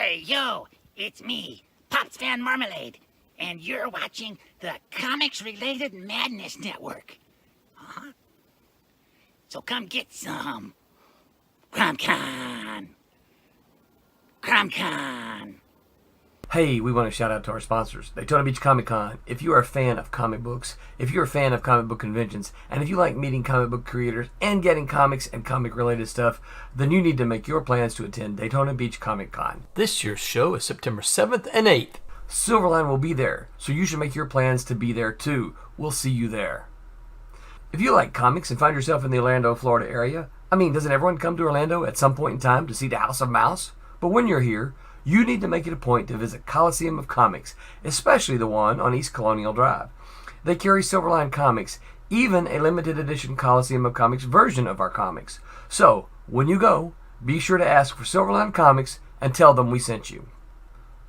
Hey, yo, it's me, Pops Van Marmalade, and you're watching the Comics-Related Madness Network. Uh-huh. So come get some. CromCon. CromCon. Hey, we want to shout out to our sponsors, Daytona Beach Comic Con. If you are a fan of comic books, if you're a fan of comic book conventions, and if you like meeting comic book creators and getting comics and comic-related stuff, then you need to make your plans to attend Daytona Beach Comic Con. This year's show is September 7th and 8th. Silverline will be there, so you should make your plans to be there too. We'll see you there. If you like comics and find yourself in the Orlando, Florida area, doesn't everyone come to Orlando at some point in time to see the House of Mouse? But when you're here, you need to make it a point to visit Coliseum of Comics, especially the one on East Colonial Drive. They carry Silverline Comics, even a limited edition Coliseum of Comics version of our comics. So, when you go, be sure to ask for Silverline Comics and tell them we sent you.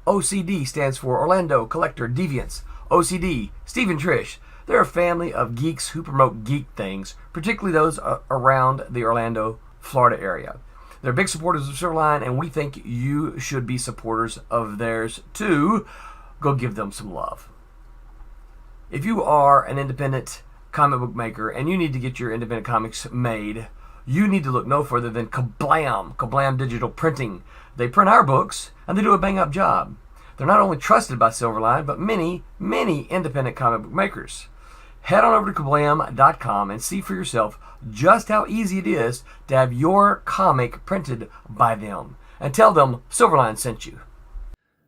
OCD stands for Orlando Collector Deviants. OCD, Steve and Trish, they're a family of geeks who promote geek things, particularly those around the Orlando, Florida area. They're big supporters of Silverline, and we think you should be supporters of theirs too. Go give them some love. If you are an independent comic book maker and you need to get your independent comics made, you need to look no further than Kablam! Kablam Digital Printing. They print our books, and they do a bang-up job. They're not only trusted by Silverline, but many, many independent comic book makers. Head on over to kablam.com and see for yourself just how easy it is to have your comic printed by them. And tell them Silverline sent you.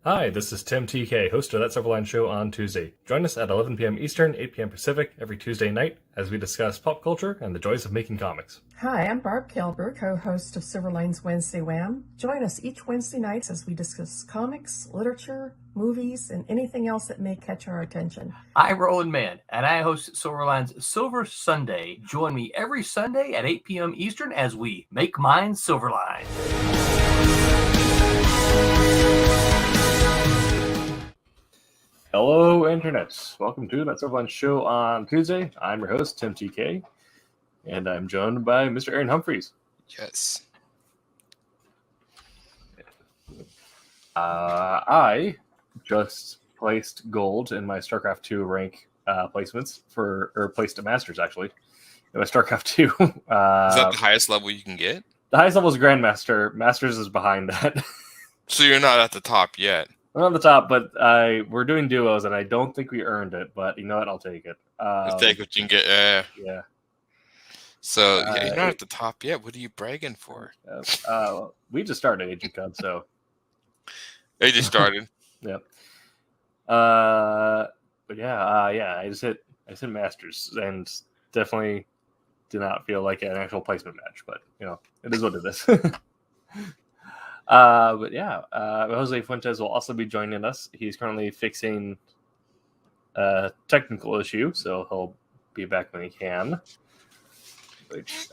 Hi, this is Tim TK, host of That Silverline Show on Tuesday. Join us at 11 p.m. Eastern, 8 p.m. Pacific every Tuesday night as we discuss pop culture and the joys of making comics. Hi, I'm Barb Kilber, co-host of Silverline's Wednesday Wham. Join us each Wednesday nights as we discuss comics, literature, movies, and anything else that may catch our attention. I'm Roland Mann, and I host Silverline's Silver Sunday. Join me every Sunday at 8 p.m. Eastern as we make mine Silverline. Hello, Internets. Welcome to That Silverline Show on Tuesday. I'm your host, Tim TK, and I'm joined by Mr. Aaron Humphreys. Yes. I just placed gold in my StarCraft 2 rank placements placed a Masters, actually. In my StarCraft 2. Is that the highest level you can get? The highest level is Grandmaster. Masters is behind that. So you're not at the top yet? I'm on the top, but we're doing duos, and I don't think we earned it, but you know what? I'll take it. Take what you can get, yeah. So, you're not at the top yet. What are you bragging for? We just started Agent Cub, so... They just started. Yep. But I just hit Masters, and definitely did not feel like an actual placement match, but, it is what it is. Jose Fuentes will also be joining us. He's currently fixing a technical issue, so he'll be back when he can. Which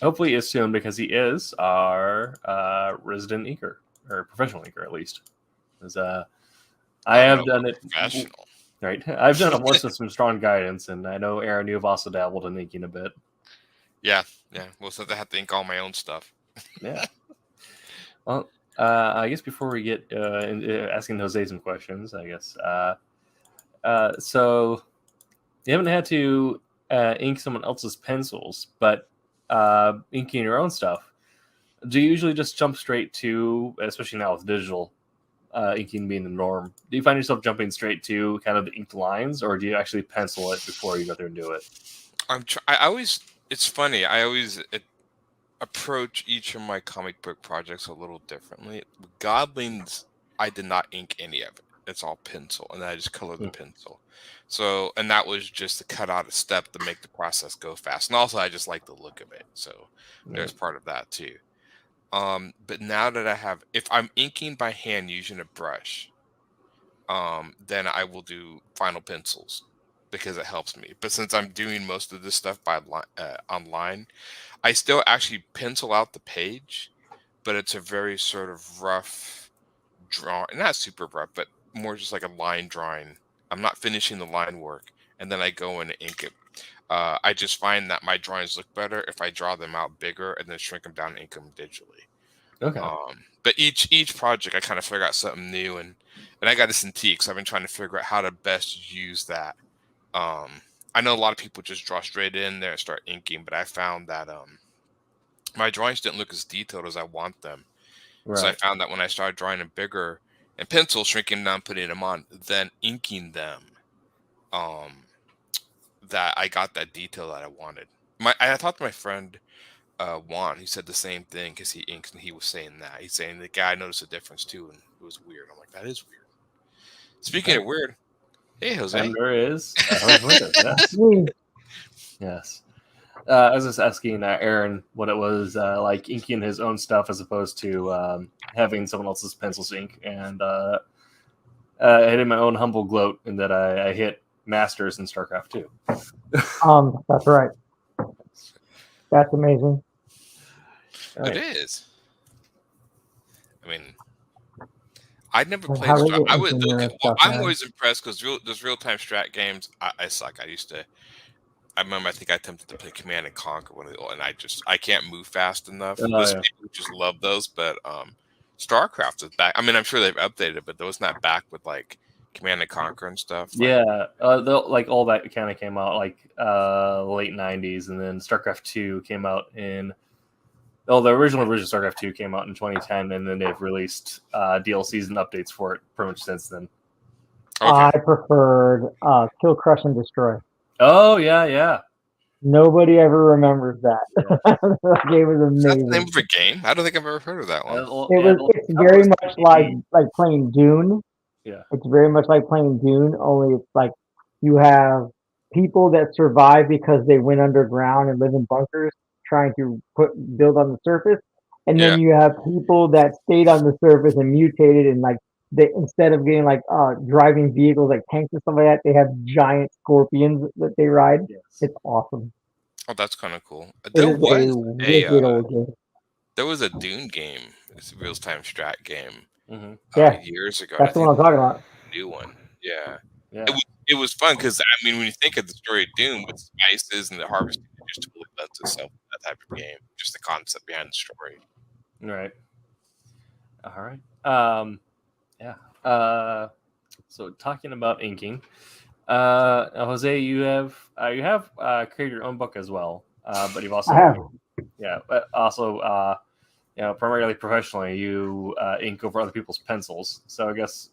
hopefully is soon, because he is our resident inker, or professional inker at least. I have done it. Professional. Right. I've done it once with some strong guidance, and I know, Aaron, you've also dabbled in inking a bit. Yeah. Well, since I have to ink all my own stuff. Yeah. Well, I guess before we get asking Jose some questions, I guess. So you haven't had to ink someone else's pencils, but inking your own stuff. Do you usually just jump straight to, especially now with digital inking being the norm, do you find yourself jumping straight to kind of the inked lines, or do you actually pencil it before you go there and do it? It's funny. I always approach each of my comic book projects a little differently. With Godlings, I did not ink any of it. It's all pencil, and I just colored the pencil. So, and that was just to cut out a step to make the process go fast. And also, I just like the look of it. So, there's part of that too. But now that if I'm inking by hand using a brush, then I will do final pencils because it helps me. But since I'm doing most of this stuff by online, I still actually pencil out the page, but it's a very sort of rough draw, not super rough, but more just like a line drawing. I'm not finishing the line work, and then I go in and ink it. I just find that my drawings look better if I draw them out bigger and then shrink them down and ink them digitally. Okay. But each project, I kind of figure out something new, and I got this in Teak, so I've been trying to figure out how to best use that. I know a lot of people just draw straight in there and start inking, but I found that my drawings didn't look as detailed as I want them. Right. So I found that when I started drawing them bigger and pencil, shrinking down, putting them on, then inking them, that I got that detail that I wanted. I talked to my friend Juan. He said the same thing because he inks, and he was saying that. He's saying the guy noticed a difference too, and it was weird. I'm like, that is weird. Speaking of weird, hey Jose. And there is. Yes. Yes. I was just asking Aaron what it was like inking his own stuff as opposed to having someone else's pencils ink, and I hit my own humble gloat in that I hit Masters in StarCraft 2. That's right. That's amazing. It is. I mean, I'd never played. How is it I would. inking your Well, stuff, I'm man? always impressed because those real-time strat games, I suck. I remember, I think I attempted to play Command and Conquer and I can't move fast enough. Those people just love those, but StarCraft is back. I mean, I'm sure they've updated it, but those not back with like Command and Conquer and stuff. Yeah, like all that kind of came out like late '90s, and then StarCraft 2 came out in. Oh, the original version of StarCraft 2 came out in 2010, and then they've released DLCs and updates for it pretty much since then. Okay. I preferred Kill, Crush, and Destroy. Oh yeah. Nobody ever remembers that. That game was Is that the amazing. name of a game? I don't think I've ever heard of that one. It's very much like playing Dune. Yeah. It's very much like playing Dune, only it's like you have people that survive because they went underground and live in bunkers trying to build on the surface. And then you have people that stayed on the surface and mutated, and like they, instead of getting like driving vehicles like tanks and stuff like that, they have giant scorpions that they ride. Yes. It's awesome. Oh, that's kind of cool. It is a wicked old game. There was a Dune game. It's a real-time strat game. Yeah, years ago. that's the one I'm talking about. New one. Yeah. Yeah. It was fun because, I mean, when you think of the story of Dune with spices and the harvesting, it just totally lends itself to that type of game. Just the concept behind the story. Right. All right. Yeah. So talking about inking, Jose, you have created your own book as well, but you've also but also primarily professionally, you ink over other people's pencils. So I guess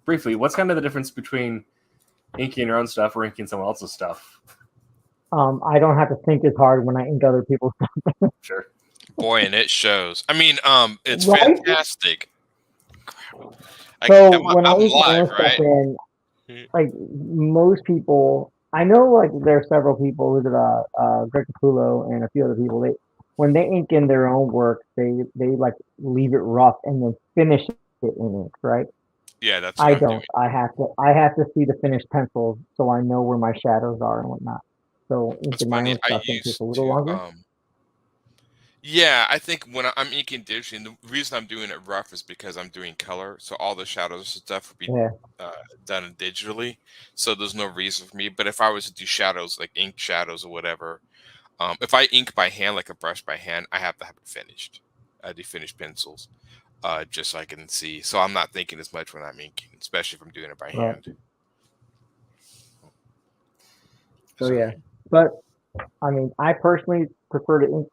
briefly, what's kind of the difference between inking your own stuff or inking someone else's stuff? I don't have to think as hard when I ink other people's stuff. Sure. Boy, and it shows. I mean, it's Right? fantastic. So when I ink my live, own right? stuff in, like most people, I know like there are several people, Greg Capullo and a few other people, when they ink in their own work, they like leave it rough and then finish it in ink, right? Yeah, that's I what I'm don't. I have to see the finished pencils so I know where my shadows are and whatnot. So inking my own stuff takes a little longer. Yeah, I think when I'm inking digitally, and the reason I'm doing it rough is because I'm doing color, so all the shadows and stuff would be done digitally. So there's no reason for me. But if I was to do shadows, like ink shadows or whatever, if I ink by hand, like a brush by hand, I have to have it finished. I do finished pencils, just so I can see. So I'm not thinking as much when I'm inking, especially if I'm doing it by hand. So yeah, but I mean, I personally prefer to ink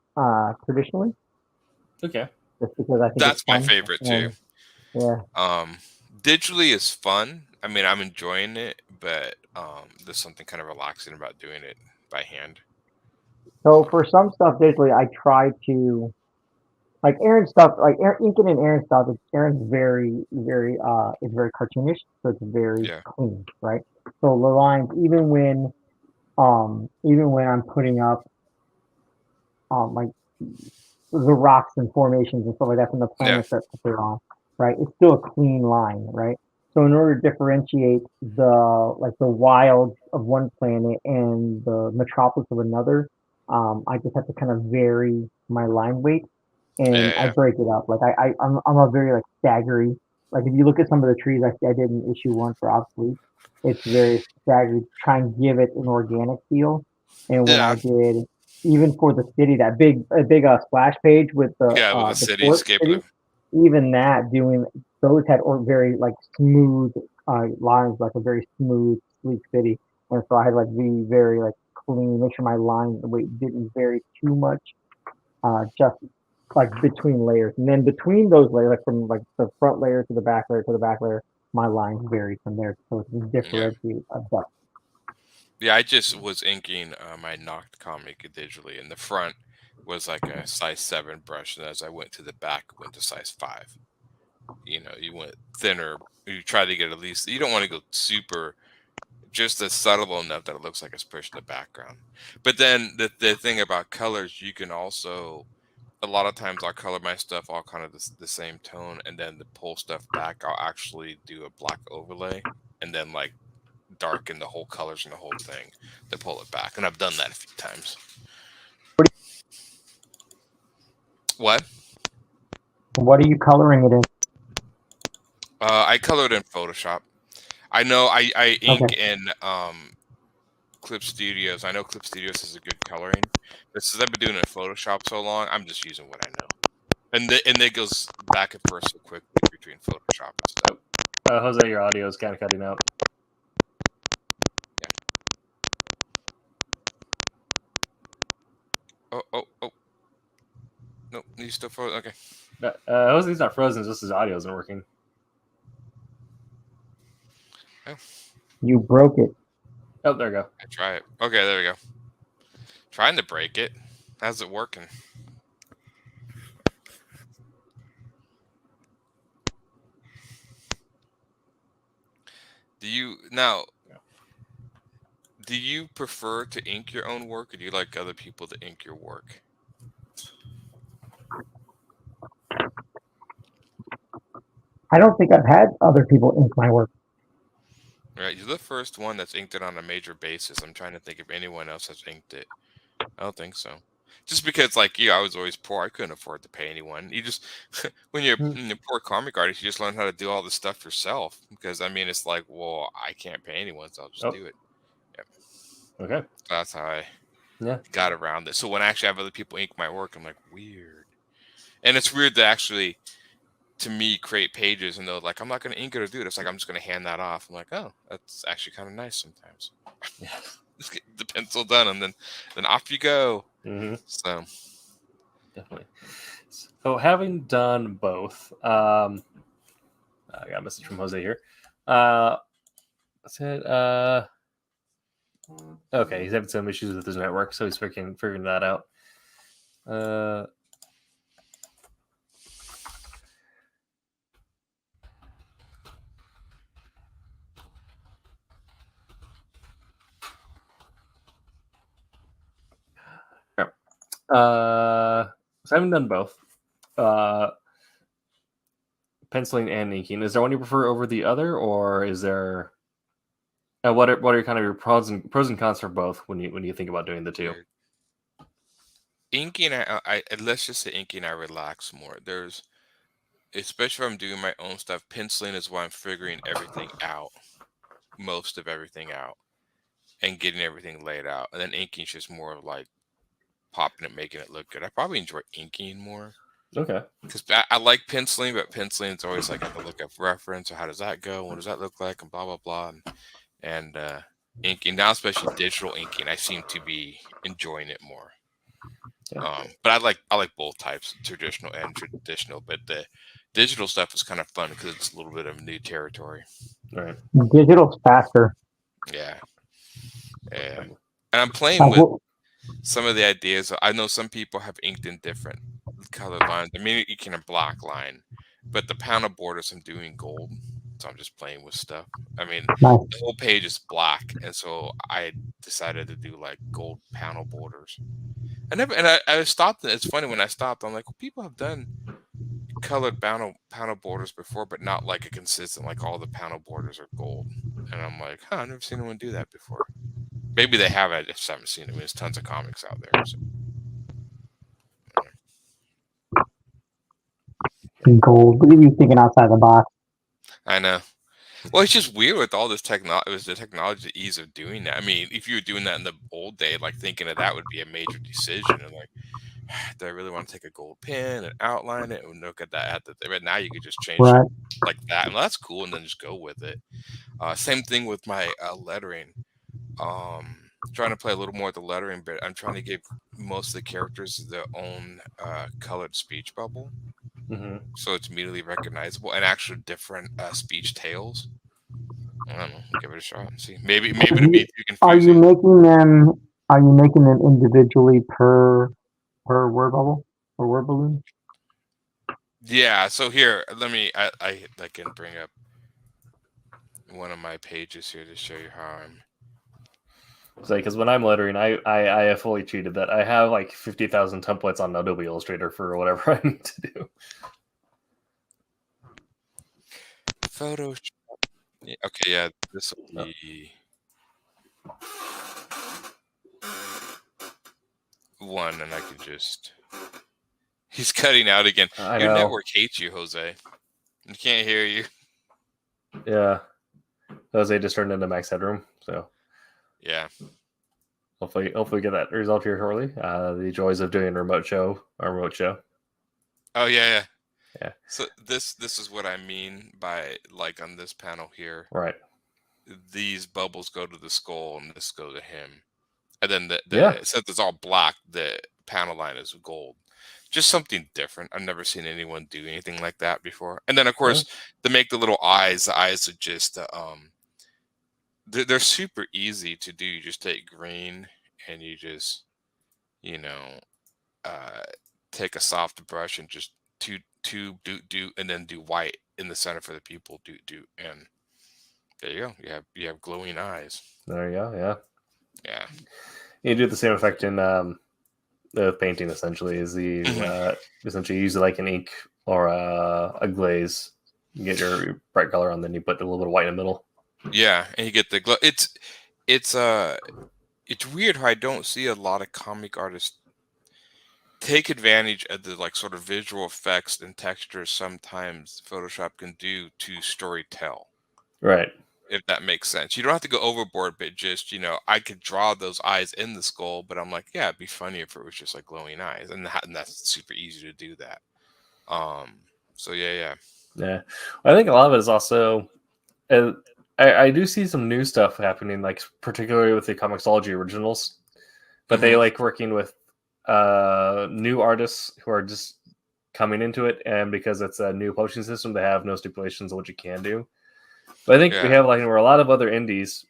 traditionally. Okay. Just because I think that's it's fun. my favorite too. Yeah. Digitally is fun. I mean, I'm enjoying it, but there's something kind of relaxing about doing it by hand. So for some stuff digitally, I try to, like Aaron's stuff, like inking in Aaron's stuff. Aaron's very, very, it's very cartoonish, so it's very clean, right? So the lines, even when I'm putting up, like the rocks and formations and stuff like that from the planets that they're on, right? It's still a clean line, right? So in order to differentiate the wilds of one planet and the metropolis of another, I just have to kind of vary my line weight, and I break it up. Like I'm a very like staggery. Like if you look at some of the trees I did in issue 1 for Obsolete, it's very staggered. Try and give it an organic feel. And when I did even for the city, that big splash page with the with the cityscape. City, even that doing those had very like smooth lines, like a very smooth, sleek city, and so I had like be very like clean, make sure my line didn't vary too much, just like between layers, and then between those layers, like from like the front layer to the back layer to the back layer, my lines varied from there, so it's differentiate a depth. Yeah, I just was inking my Knocked comic digitally, and the front was like a size 7 brush, and as I went to the back, went to size 5. You know, you went thinner. You try to get at least. You don't want to go super, just as subtle enough that it looks like it's pushed in the background. But then the thing about colors, you can also. A lot of times I'll color my stuff all kind of the same tone, and then to pull stuff back, I'll actually do a black overlay, and then like darken the whole colors and the whole thing to pull it back. And I've done that a few times. What? What are you coloring it in? I colored in Photoshop. I know I ink in Clip Studios. I know Clip Studios is a good coloring, but since I've been doing it in Photoshop so long, I'm just using what I know. And it goes back and forth so quickly between Photoshop and stuff. Jose, your audio is kind of cutting out. Yeah. Oh. Nope, he's still frozen. Okay. Jose's not frozen, just his audio isn't working. Oh. You broke it. Oh, there we go. I try it. Okay, there we go. Trying to break it. How's it working? Do you prefer to ink your own work, or do you like other people to ink your work? I don't think I've had other people ink my work. Right, you're the first one that's inked it on a major basis. I'm trying to think if anyone else has inked it. I don't think so. Just because, like you, I was always poor. I couldn't afford to pay anyone. You just, when you're a poor comic artist, you just learn how to do all this stuff yourself. Because, I mean, it's like, well, I can't pay anyone, so I'll just do it. Yep. Okay. So that's how I got around it. So when I actually have other people ink my work, I'm like, weird. And it's weird to actually, to me, create pages and they're like, I'm not going to ink it or do it. It's like, I'm just going to hand that off. I'm like, oh, that's actually kind of nice sometimes. Yeah. Just get the pencil done and then off you go. Mm-hmm. So definitely. So having done both, I got a message from Jose here. That's it. Okay, he's having some issues with his network, so he's figuring that out. So I haven't done both. Penciling and inking. Is there one you prefer over the other, or is there? What are kind of your pros and cons for both when you think about doing the two? Inking, I let's just say inking, I relax more. There's, especially if I'm doing my own stuff. Penciling is why I'm figuring everything out, most of everything out, and getting everything laid out. And then inking is just more of like popping it, making it look good. I probably enjoy inking more. Okay. Because I like penciling, but penciling is always like I have to look up reference or how does that go, what does that look like, and blah blah blah. And inking now, especially digital inking, I seem to be enjoying it more. Yeah. But I like both types, traditional and traditional. But the digital stuff is kind of fun because it's a little bit of new territory. Right. Digital's faster. Yeah. And I'm playing with some of the ideas. I know some people have inked in different color lines. I mean, you can a black line, but the panel borders I'm doing gold, so I'm just playing with stuff. I mean, the whole page is black, and so I decided to do like gold panel borders. I stopped. It's funny when I stopped. I'm like, well, people have done colored panel borders before, but not like a consistent, like all the panel borders are gold. And I'm like, I've never seen anyone do that before. Maybe they have. I just haven't seen it. I mean, there's tons of comics out there. So. Gold. What are you thinking outside the box? I know. Well, it's just weird with all this technology. It was the technology, the ease of doing that. I mean, if you were doing that in the old day, like thinking of that would be a major decision, and like, do I really want to take a gold pen and outline it and look at that? But now you could just change Right. it like that, and that's cool, and then just go with it. Same thing with my lettering. Trying to play a little more with the lettering, but I'm trying to give most of the characters their own colored speech bubble, so it's immediately recognizable and actually different speech tails. I don't know. Give it a shot and see. Maybe it'll be too confusing. Are you making them? Are you making them individually per word bubble or word balloon? Yeah. So here, let me. I can bring up one of my pages here to show you how I'm. So, because when I'm lettering, I have fully cheated that. I have like 50,000 templates on Adobe Illustrator for whatever I need to do. Photoshop. Yeah, okay, yeah, this will be one, and I could just. He's cutting out again. Your network hates you, Jose. I can't hear you. Yeah, Jose just turned into Max Headroom, so yeah. Hopefully get that result here shortly. The joys of doing a remote show. Oh yeah. So this is what I mean by like on this panel here. Right. These bubbles go to the skull, and this go to him, and then since it's all black, the panel line is gold. Just something different. I've never seen anyone do anything like that before. And then of course to make the little eyes, the eyes are just they're super easy to do. You just take green and you just, take a soft brush and just do, and then do white in the center for the pupil, and there you go. You have glowing eyes. There you go. Yeah. Yeah. You do the same effect in the painting. Essentially, is essentially use it like an ink or a glaze. You get your bright color on, then you put a little bit of white in the middle. Yeah, and you get the glow. It's weird how I don't see a lot of comic artists take advantage of the like sort of visual effects and textures sometimes Photoshop can do to story tell. Right. If that makes sense. You don't have to go overboard, but just, I could draw those eyes in the skull, but I'm like, yeah, it'd be funny if it was just like glowing eyes, and that's super easy to do that. So yeah. Yeah, I think a lot of it is also. I do see some new stuff happening, like particularly with the Comixology originals, but they like working with new artists who are just coming into it, and because it's a new publishing system, they have no stipulations on what you can do. But I think we have like where a lot of other indies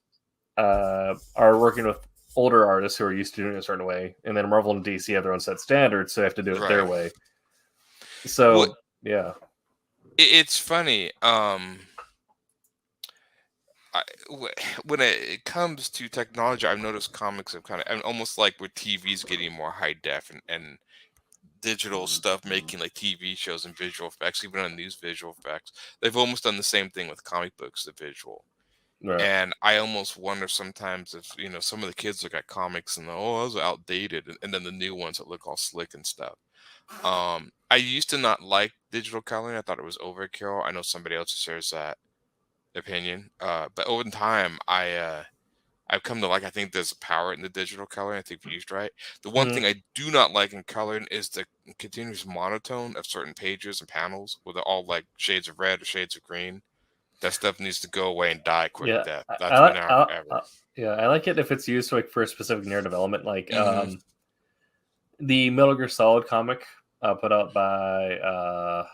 are working with older artists who are used to doing it a certain way, and then Marvel and DC have their own set standards, so they have to do it their way. So yeah, it's funny. When it comes to technology, I've noticed comics have and almost like with TV's getting more high def and digital stuff, making like TV shows and visual effects, even on news visual effects. They've almost done the same thing with comic books, the visual. Right. And I almost wonder sometimes if, some of the kids look at comics and those are outdated, and then the new ones that look all slick and stuff. I used to not like digital coloring. I thought it was overkill. I know somebody else shares that opinion. But over time, I've come to like, I think there's a power in the digital coloring. I think used right. The one thing I do not like in coloring is the continuous monotone of certain pages and panels with all like shades of red or shades of green. That stuff needs to go away and die a quick death. That's been out forever. I like it if it's used like for a specific narrative element, like the Metal Gear Solid comic put out by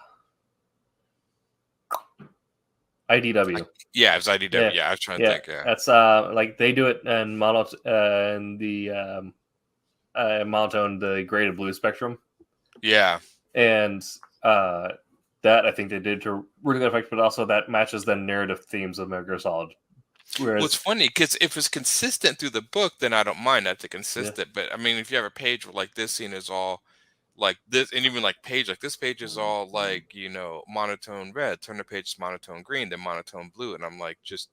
IDW. Yeah, it was IDW. Yeah, I was trying to think. Yeah, that's like they do it in the monotone, the graded blue spectrum. Yeah, and that I think they did to really good effect, but also that matches the narrative themes of Metal Gear Solid. Whereas, it's funny because if it's consistent through the book, then I don't mind that it's consistent. But I mean, if you have a page where like this scene is all like this, and even like page like this page is all like monotone red, turn the page to monotone green, then monotone blue, and I'm like, just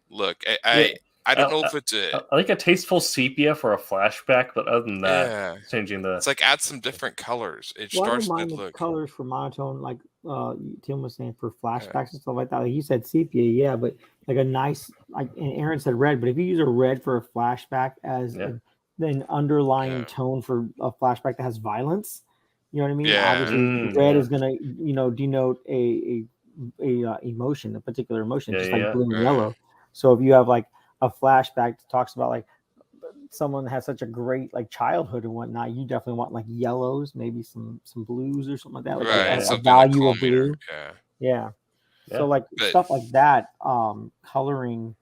look, I don't know if it's I like a tasteful sepia for a flashback, but other than that, changing the it's like add some different colors. It starts to look colors for monotone, like Tim was saying for flashbacks and stuff like that. Like he said sepia, yeah, but like a nice, like, and Aaron said red, but if you use a red for a flashback as an underlying tone for a flashback that has violence, you know what I mean? Yeah. Obviously, red is gonna, denote a emotion, a particular emotion, just like blue and yellow. So if you have like a flashback that talks about like someone that has such a great like childhood and whatnot, you definitely want like yellows, maybe some blues or something like that, like a value of blue. Yeah. So like stuff like that, coloring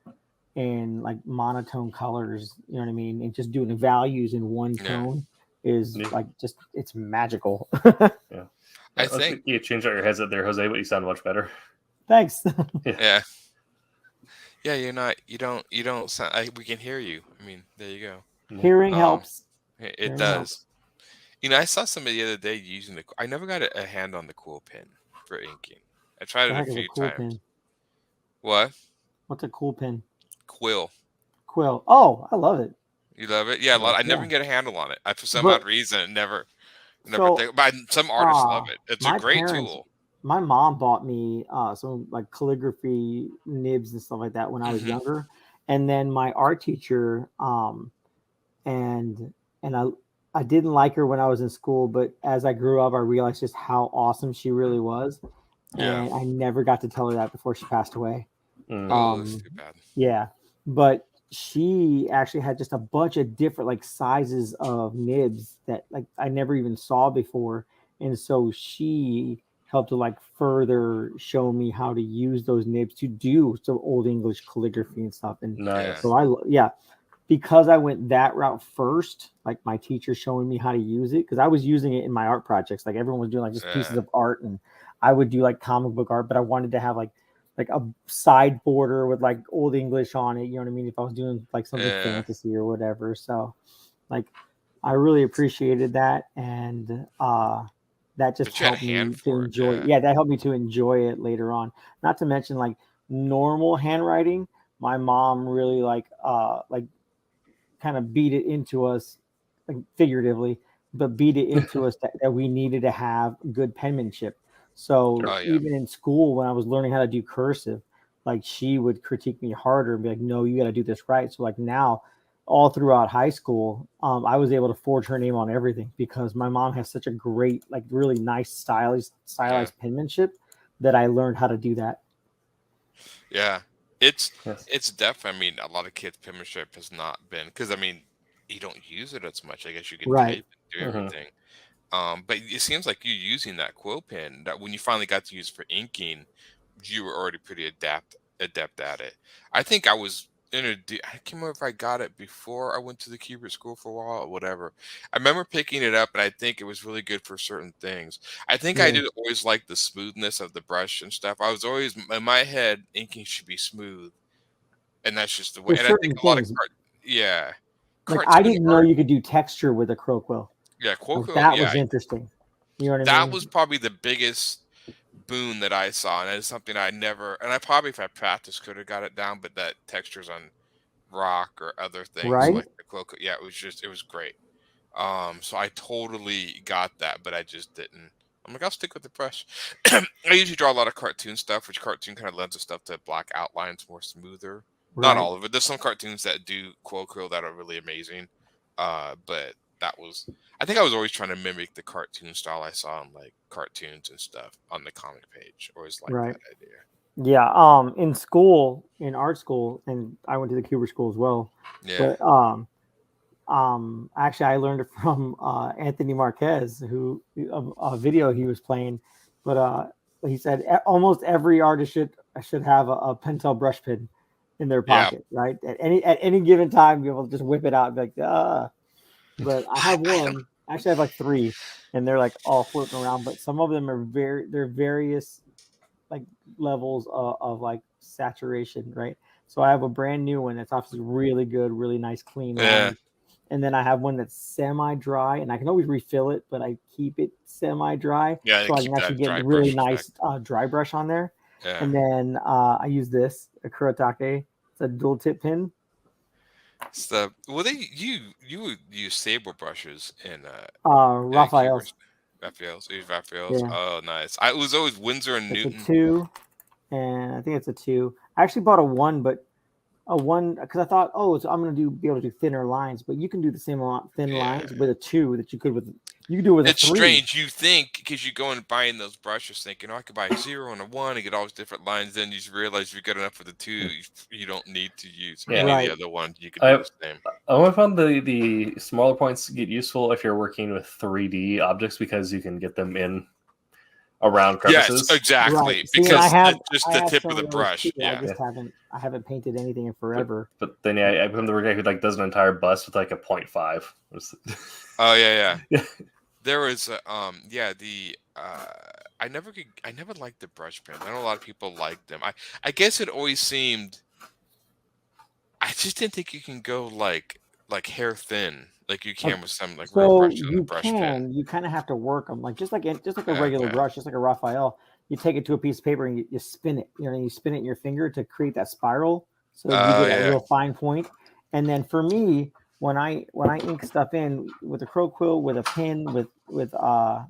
and like monotone colors, you know what I mean, and just doing values in one tone is like just it's magical. I think you change out your headset there, Jose, but you sound much better. Thanks. Yeah, you don't sound. We can hear you. I mean, there you go. Hearing helps. It does. I saw somebody the other day using I never got a hand on the quill pen for inking. I tried it a few times. Pen? What? What's a cool pen? Quill. Oh, I love it. You love it? Yeah, I never can get a handle on it. For some odd reason, it never. But some artists love it. It's a great tool. My mom bought me some like calligraphy nibs and stuff like that when I was younger, and then my art teacher, and I didn't like her when I was in school, but as I grew up, I realized just how awesome she really was, and I never got to tell her that before she passed away. That's too bad. Yeah, but she actually had just a bunch of different like sizes of nibs that like I never even saw before, and so she helped to like further show me how to use those nibs to do some old English calligraphy and stuff. And so because I went that route first, like my teacher showing me how to use it, because I was using it in my art projects. Like everyone was doing like just pieces of art, and I would do like comic book art, but I wanted to have like a side border with like old English on it. You know what I mean? If I was doing like something fantasy or whatever. So like I really appreciated that. And that just helped me to enjoy it. Yeah, that helped me to enjoy it later on. Not to mention like normal handwriting. My mom really like kind of beat it into us, like figuratively, but beat it into us that we needed to have good penmanship. So even in school, when I was learning how to do cursive, like she would critique me harder and be like, no, you got to do this right. So like now, all throughout high school, I was able to forge her name on everything because my mom has such a great, like really nice stylized penmanship that I learned how to do that. Yeah, it's definitely. I mean, a lot of kids' penmanship has not been because I mean, you don't use it as much. I guess you can type and do everything. But it seems like you using that quill pen that when you finally got to use for inking, you were already pretty adept at it. I think I was I can't remember if I got it before I went to the Kubert school for a while or whatever. I remember picking it up, and I think it was really good for certain things. I think I did always like the smoothness of the brush and stuff. I was always in my head inking should be smooth, and that's just the way. And I think a lot of like I didn't know you could do texture with a crow quill. Yeah, quill. That was interesting. You know what I mean? That was probably the biggest boon that I saw, and it's something I never. And I probably, if I practiced, could have got it down. But that textures on rock or other things like the quill. Yeah, it was great. So I totally got that, but I just didn't. I'm like, I'll stick with the brush. I usually draw a lot of cartoon stuff, which cartoon kind of lends itself to black outlines more smoother. Not all of it. There's some cartoons that do quill that are really amazing. But that was, I think I was always trying to mimic the cartoon style I saw in like cartoons and stuff on the comic page. Always like that idea. Yeah. In school, in art school, and I went to the Kubert school as well. Yeah. But actually I learned it from Anthony Marquez, who a video he was playing, but he said almost every artist should have a Pentel brush pen in their pocket, right? At any given time, be able to just whip it out and be like, But I have one. Actually, I have like 3, and they're like all floating around. But some of them are they're various like levels of like saturation, right? So I have a brand new one that's obviously really good, really nice, clean. Yeah. And then I have one that's semi-dry, and I can always refill it, but I keep it semi-dry, so I can actually get really nice dry brush on there. Yeah. And then I use this, a Kurotake. It's a dual tip pin. You would use saber brushes in Raphael's. Raphael's. Raphael's. Yeah. Oh, nice. It was always Windsor and It's Newton. a 2, and I think it's a 2. I actually bought a 1, but a 1 because I thought, I'm going to be able to do thinner lines, but you can do the same thin lines with a 2 that you could with. You can do it with it's a 3. Strange. You think because you go and buying those brushes, thinking, I could buy a 0 and a 1 and get all these different lines. Then you just realize you're good enough for the 2. You don't need to use any of the other ones. You can do the same. I found the smaller points get useful if you're working with 3D objects because you can get them in around crevices. Yes, exactly. Right. See, Because it's just the tip of the brush. Yeah. I haven't painted anything in forever. But then I become the guy who like does an entire bust with like a 0.5. Oh yeah. There was I never liked the brush pens. I know a lot of people like them. I guess it always seemed. I just didn't think you can go like hair thin like you can with some like real brush on the brush pen. You kind of have to work them like just like a regular brush, just like a Raphael. You take it to a piece of paper and you spin it. You spin it in your finger to create that spiral, so you get a real fine point. And then for me, when I ink stuff in with a crow quill, with a pen, with a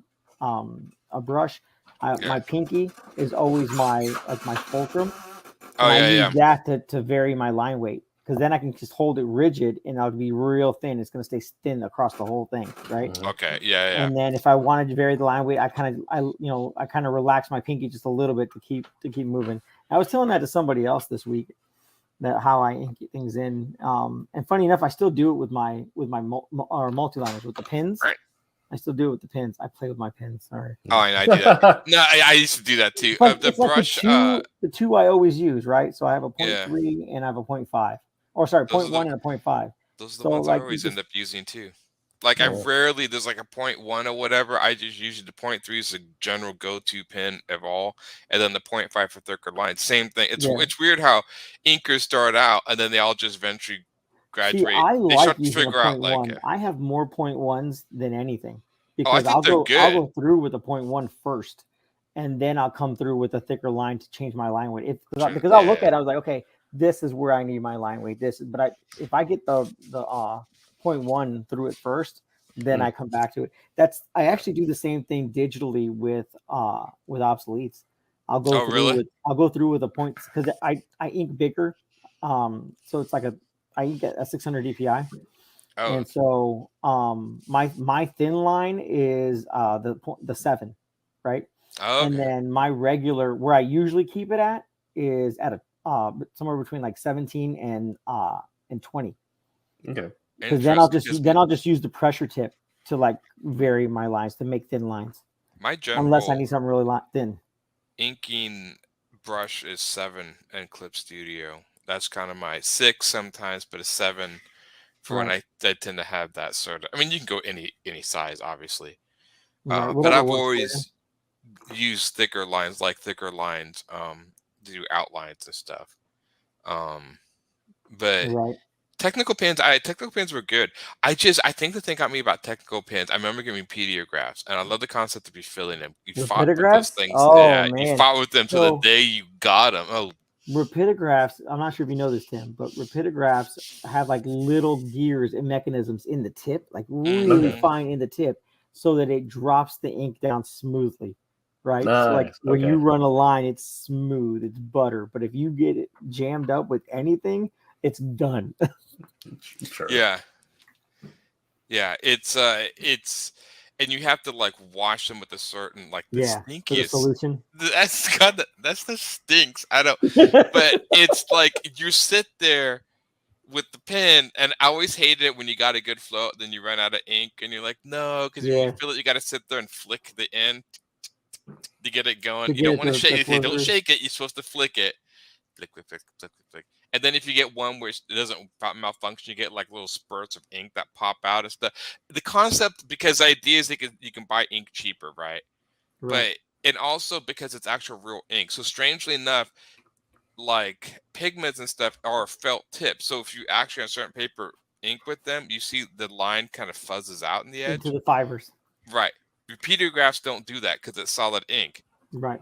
brush, my pinky is always my fulcrum. I use that to vary my line weight, because then I can just hold it rigid and I'll be real thin. It's going to stay thin across the whole thing, right? Okay, yeah. And then if I wanted to vary the line weight, I kind of relax my pinky just a little bit to keep moving. I was telling that to somebody else this week, that how I ink things in. And funny enough, I still do it with my multi-liners with the pins. Right. I still do it with the pins. I play with my pins. Sorry. Oh, I do that. No, I used to do that too. The brush. Like the two I always use, right? So I have a 0.3 and I have a 0.5. Or sorry, 0.1 and a 0.5. Those are the ones I always end up using too. Like I rarely, there's like a 0.1 or whatever. I just use the 0.3 as a general go-to pen of all, and then the 0.5 for thicker lines. Same thing. It's weird how inkers start out and then they all just eventually graduate. See, I they like start to using figure a out 0.1. I have more 0.1s than anything, because I think they're good. I'll go through with a 0.1 first, and then I'll come through with a thicker line to change my line weight. Because I'll look at it, I was like, okay, this is where I need my line weight. If I get the 0.1 through it first, then I come back to it. I actually do the same thing digitally with obsoletes. I'll go through with a point, because I ink bigger. So it's like I ink at a 600 DPI. Oh. And so my thin line is the 7, right? Oh, okay. And then my regular, where I usually keep it at, is at a somewhere between like 17 and 20. Okay. Because then I'll just use the pressure tip to like vary my lines, to make thin lines. Unless I need something really thin. Inking brush is 7 in Clip Studio. That's kind of my 6 sometimes, but a 7 for when I tend to have that sort of. I mean, you can go any size, obviously, but I've always used thicker lines, to do outlines and stuff. But technical pens were good. I think the thing got me about technical pens, I remember giving pediographs, and I love the concept of you filling them. You fought with those things. Oh, man. You fought with them till the day you got them. Oh. Rapidographs, I'm not sure if you know this, Tim, but rapidographs have like little gears and mechanisms in the tip, like really fine in the tip, so that it drops the ink down smoothly, right? Nice. So like when you run a line, it's smooth, it's butter. But if you get it jammed up with anything, it's done. Sure. Yeah. It's and you have to like wash them with a certain like the stinkiest solution. That's the stinks. I don't, but it's like you sit there with the pen, and I always hated it when you got a good flow, then you run out of ink, and you're like, no, because when you feel it, you got to sit there and flick the end to get it going. You don't want to shake it. Don't shake it. You're supposed to flick it. Flick. And then if you get one where it doesn't malfunction, you get like little spurts of ink that pop out and stuff. The concept, because the idea is you can buy ink cheaper, right? But and also because it's actual real ink. So strangely enough, like pigments and stuff are felt tips. So if you actually on certain paper ink with them, you see the line kind of fuzzes out in the edge. Into the fibers. Right. Repeatographs don't do that because it's solid ink. Right.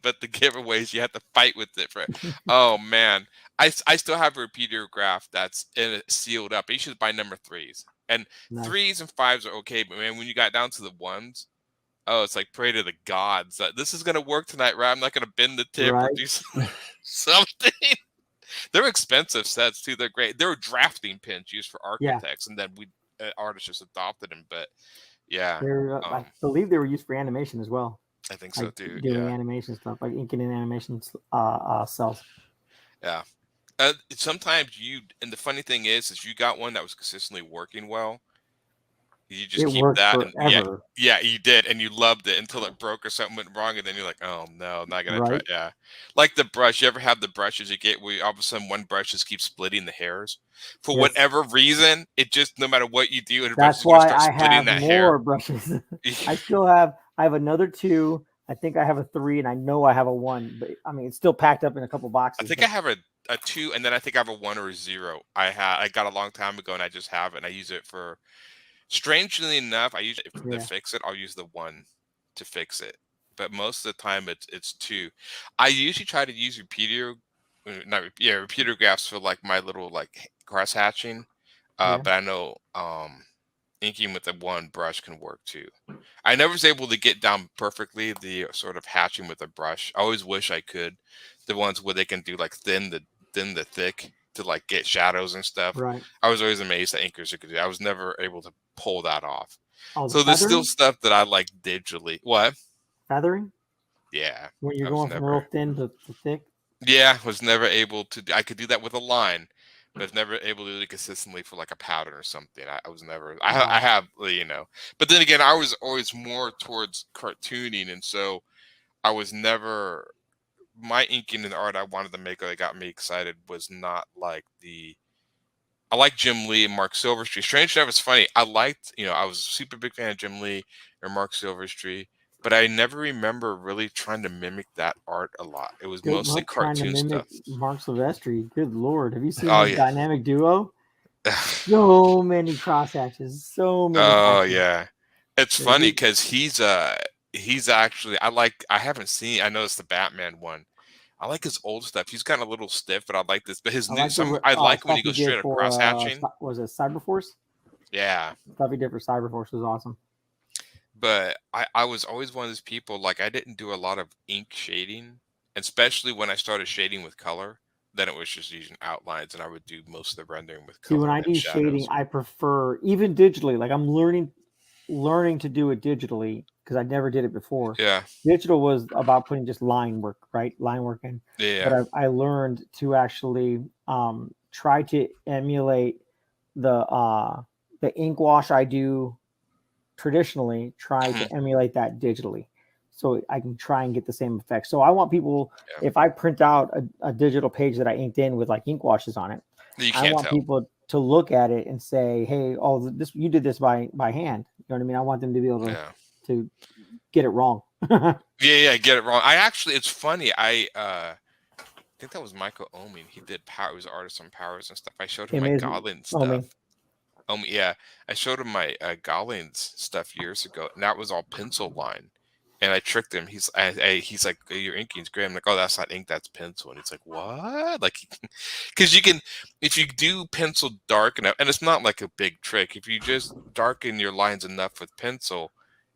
But the giveaways, you have to fight with it. Oh man, I still have a repeatograph that's sealed up. You should buy number 3s, and 3s and 5s are okay. But man, when you got down to the 1s, oh, it's like pray to the gods that this is gonna work tonight, right? I'm not gonna bend the tip or do something. They're expensive sets too. They're great. They're drafting pins used for architects, and then we artists just adopted them. But yeah, I believe they were used for animation as well. I think so too. Doing animation stuff, like inking in animation cells. Yeah. Sometimes and the funny thing is you got one that was consistently working well. You just keep that, and yeah, you did, and you loved it until it broke or something went wrong, and then you're like, oh no, not gonna try. Yeah, like the brush. You ever have the brushes you get where all of a sudden one brush just keeps splitting the hairs for whatever reason? It just no matter what you do, that's why I have more brushes. I have another 2. I think I have a 3, and I know I have a 1, but I mean it's still packed up in a couple boxes. I think I have a 2, and then I think I have a 1 or a 0. I got a long time ago, and I just have it, and I use it for. Strangely enough, I usually to fix it, I'll use the 1 to fix it. But most of the time, it's 2. I usually try to use repeater graphs for like my little like cross hatching. But I know inking with the 1 brush can work too. I never was able to get down perfectly the sort of hatching with a brush. I always wish I could. The ones where they can do like thin the thick to like get shadows and stuff. Right. I was always amazed that inkers could do. I was never able to pull that off. So there's still stuff that I like digitally. What? Feathering? Yeah. When you're going from real thin to thick? Yeah, was never able to. I could do that with a line, but I was never able to do it consistently for like a pattern or something. I was never. I have, you know. But then again, I was always more towards cartooning, and so I was never. My inking and the art I wanted to make that got me excited was not like I like Jim Lee and Mark Silverstreet. Strange enough, it's funny. I was a super big fan of Jim Lee or Mark Silverstreet, but I never remember really trying to mimic that art a lot. It was mostly cartoon stuff. Mark Silverstreet, good lord, have you seen the dynamic duo? So many cross hatches, so many. Oh yeah, it's funny because he's actually I haven't seen. I know it's the Batman one. I like his old stuff. He's gotten a little stiff, but I like this. But his new, I like when he goes straight across hatching. Was it Cyberforce? Yeah, stuff he did for Cyberforce was awesome. But I was always one of those people. Like I didn't do a lot of ink shading, especially when I started shading with color. Then it was just using outlines, and I would do most of the rendering with color. See, when I do shading, I prefer even digitally. Like I'm learning to do it digitally. Because I never did it before. Yeah. Digital was about putting just line work, right? Line work in. Yeah. But I learned to actually try to emulate the ink wash I do traditionally, try to emulate that digitally. So I can try and get the same effect. So I want people, if I print out a digital page that I inked in with like ink washes on it, I want people to look at it and say, hey, you did this by hand. You know what I mean? I want them to be able to get it wrong. Get it wrong. It's funny. I think that was Michael Omen. He did Power. He was an artist on Powers and stuff. I showed him my Goblin stuff. I showed him my Goblins stuff years ago, and that was all pencil line. And I tricked him. He's like, your inking's great. I'm like, oh, that's not ink, that's pencil. And he's like, what? Like, because you can, if you do pencil dark enough, and it's not like a big trick. If you just darken your lines enough with pencil,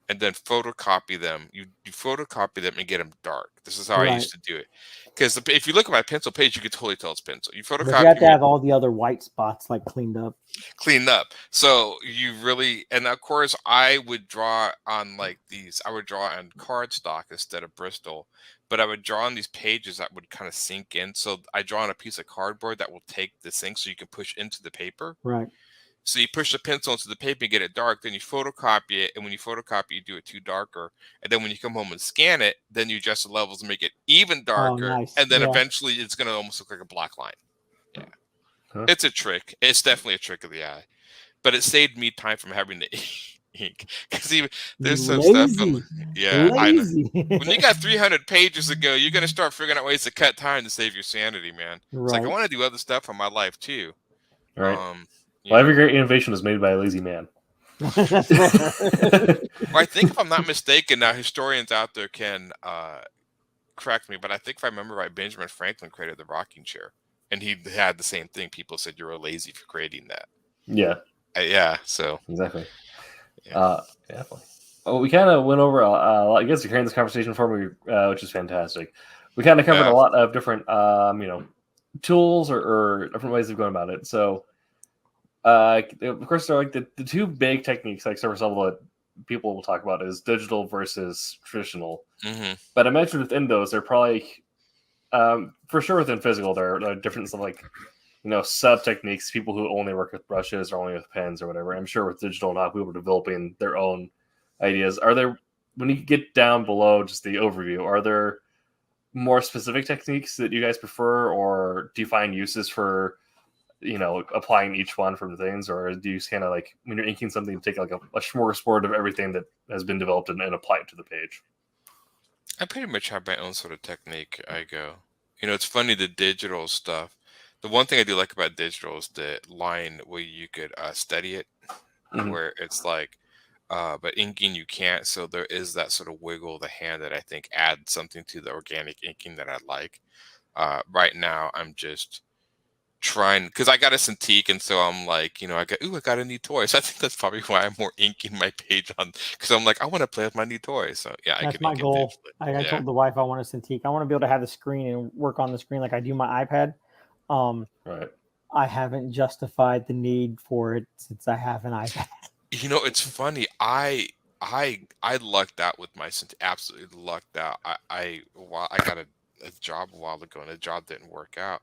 and then photocopy them. You photocopy them and get them dark. This is how I used to do it. Because if you look at my pencil page, you can totally tell it's pencil. You photocopy. But you have to have all the other white spots like cleaned up. So you really, and of course, I would draw on like these. I would draw on cardstock instead of Bristol, but I would draw on these pages that would kind of sink in. So I draw on a piece of cardboard that will take this thing, so you can push into the paper. Right. So you push the pencil into the paper and get it dark, then you photocopy it, and when you photocopy, you do it too darker. And then when you come home and scan it, then you adjust the levels and make it even darker. Oh, nice. And then eventually it's going to almost look like a black line. Yeah. Huh. It's a trick. It's definitely a trick of the eye. But it saved me time from having to ink. Because there's some stuff. I know. When you got 300 pages to go, you're going to start figuring out ways to cut time to save your sanity, man. Right. It's like, I want to do other stuff in my life, too. Right. Well, every great innovation was made by a lazy man. Well, I think if I'm not mistaken, now historians out there can correct me, but I think if I remember right, Benjamin Franklin created the rocking chair, and he had the same thing. People said you were lazy for creating that. Yeah. So exactly. Yeah. Definitely. Well, we kind of went over a lot. You guys are hearing this conversation for me, which is fantastic. We kind of covered a lot of different, tools or different ways of going about it. So, of course, there are like the two big techniques, like surface level, that people will talk about is digital versus traditional. Mm-hmm. But I mentioned within those, they're probably, for sure within physical, there are different stuff like, sub techniques, people who only work with brushes or only with pens or whatever. I'm sure with digital now, people are developing their own ideas. Are there, when you get down below just the overview, are there more specific techniques that you guys prefer, or do you find uses for, applying each one from things, or do you kind of like when you're inking something, take like a smorgasbord of everything that has been developed and apply it to the page? I pretty much have my own sort of technique. I go, it's funny, the digital stuff. The one thing I do like about digital is the line where you could steady it, where it's like, but inking you can't. So there is that sort of wiggle of the hand that I think adds something to the organic inking that I like. Right now, I'm just trying, because I got a Cintiq, and so I'm like, I got a new toy. So I think that's probably why I'm more inking my page on, because I'm like, I want to play with my new toy. So yeah, that's my goal. I told the wife I want a Cintiq. I want to be able to have the screen and work on the screen like I do my iPad. Right. I haven't justified the need for it since I have an iPad. It's funny. I lucked out with my Cintiq. Absolutely lucked out. I got a job a while ago, and the job didn't work out.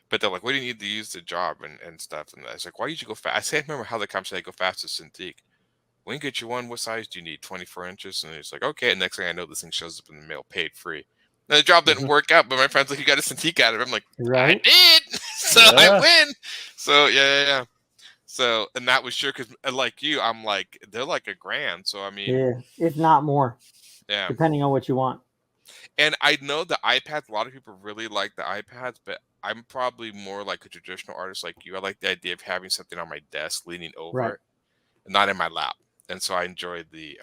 But they're like, "What do you need to use the job and stuff?" And I was like, "Why did you go fast?" I say, I remember how the conversation, I go fast with Cintiq. When you get you one, what size do you need? 24 inches? And it's like, okay. And next thing I know, this thing shows up in the mail, paid free. And the job didn't work out, but my friend's like, "You got a Cintiq out of it." I'm like, right? I did. So I win. So yeah. So, and that was sure, because like you, I'm like, they're like $1,000. So I mean, yeah, if not more. Yeah, depending on what you want. And I know the iPads, a lot of people really like the iPads, but I'm probably more like a traditional artist like you. I like the idea of having something on my desk, leaning over it, not in my lap. And so I enjoy the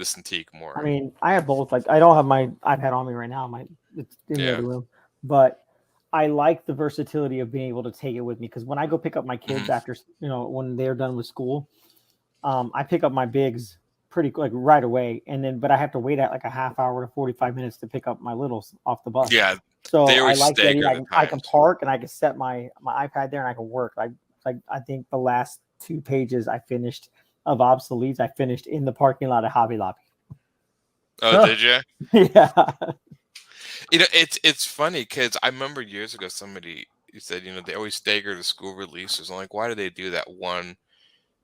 Cintiq more. I mean, I have both. Like, I don't have my iPad on me right now. It's in the other room, but I like the versatility of being able to take it with me, because when I go pick up my kids after, when they're done with school, I pick up my bigs pretty like right away, but I have to wait at like a half hour to 45 minutes to pick up my littles off the bus. Yeah, so I like that I can park and I can set my iPad there and I can work. I think the last 2 pages I finished of obsoletes, I finished in the parking lot at Hobby Lobby. Oh, did you? Yeah. It's funny, because I remember years ago somebody said, they always stagger the school releases. I'm like, why do they do that? One,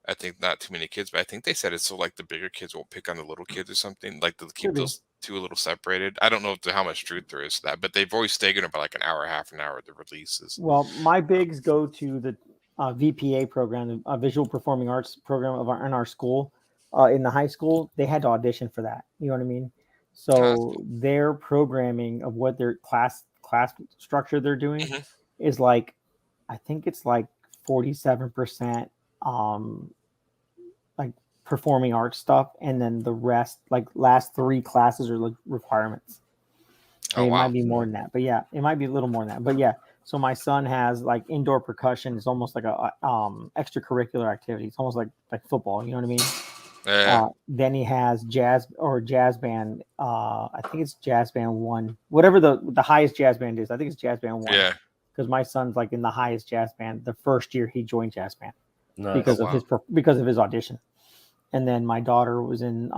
I think not too many kids, but I think they said it's so like the bigger kids won't pick on the little kids or something, like to keep those two a little separated. I don't know how much truth there is to that, but they've always staggered about like an hour, half an hour the releases. Well, my bigs go to the VPA program, the Visual Performing Arts program in our school. In the high school, they had to audition for that. You know what I mean? So their programming of what their class structure they're doing is like, I think it's like 47% like performing arts stuff, and then the rest, like last 3 classes, are like requirements. It might be more than that, but yeah, it might be a little more than that. But yeah, so my son has like indoor percussion. It's almost like a extracurricular activity. It's almost like football. You know what I mean? Then he has jazz band. I think it's jazz band 1, whatever the highest jazz band is. I think it's jazz band 1. Yeah. Because my son's like in the highest jazz band. The first year he joined jazz band because of his audition. And then my daughter was in.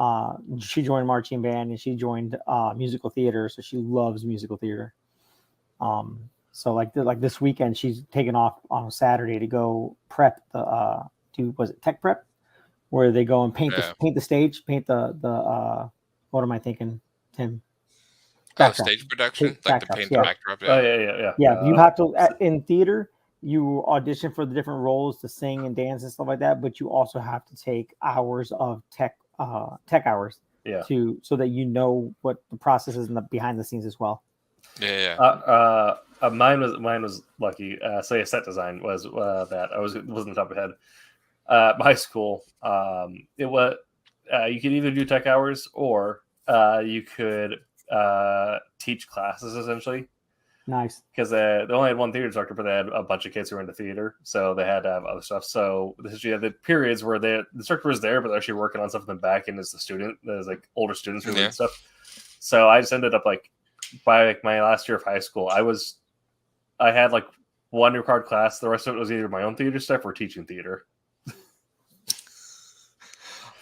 She joined marching band, and she joined musical theater. So she loves musical theater. So like this weekend, she's taken off on a Saturday to go prep was it tech prep, where they go and paint the stage, paint the what am I thinking, Tim? Stage production, like the paint the backdrop. Yeah. You have to in theater, you audition for the different roles to sing and dance and stuff like that, but you also have to take hours of tech hours, so that you know what the process is in the behind the scenes as well. Mine was lucky. Say a set design was that it wasn't the top of my head. My school, it was you could either do tech hours or you could teach classes essentially. Nice. Because they only had one theater instructor, but they had a bunch of kids who were into theater, so they had to have other stuff. So you had the periods where the instructor was there, but they're actually working on stuff in the back end as the student. There's like older students related stuff. So I just ended up like by like my last year of high school, I had like one required class. The rest of it was either my own theater stuff or teaching theater.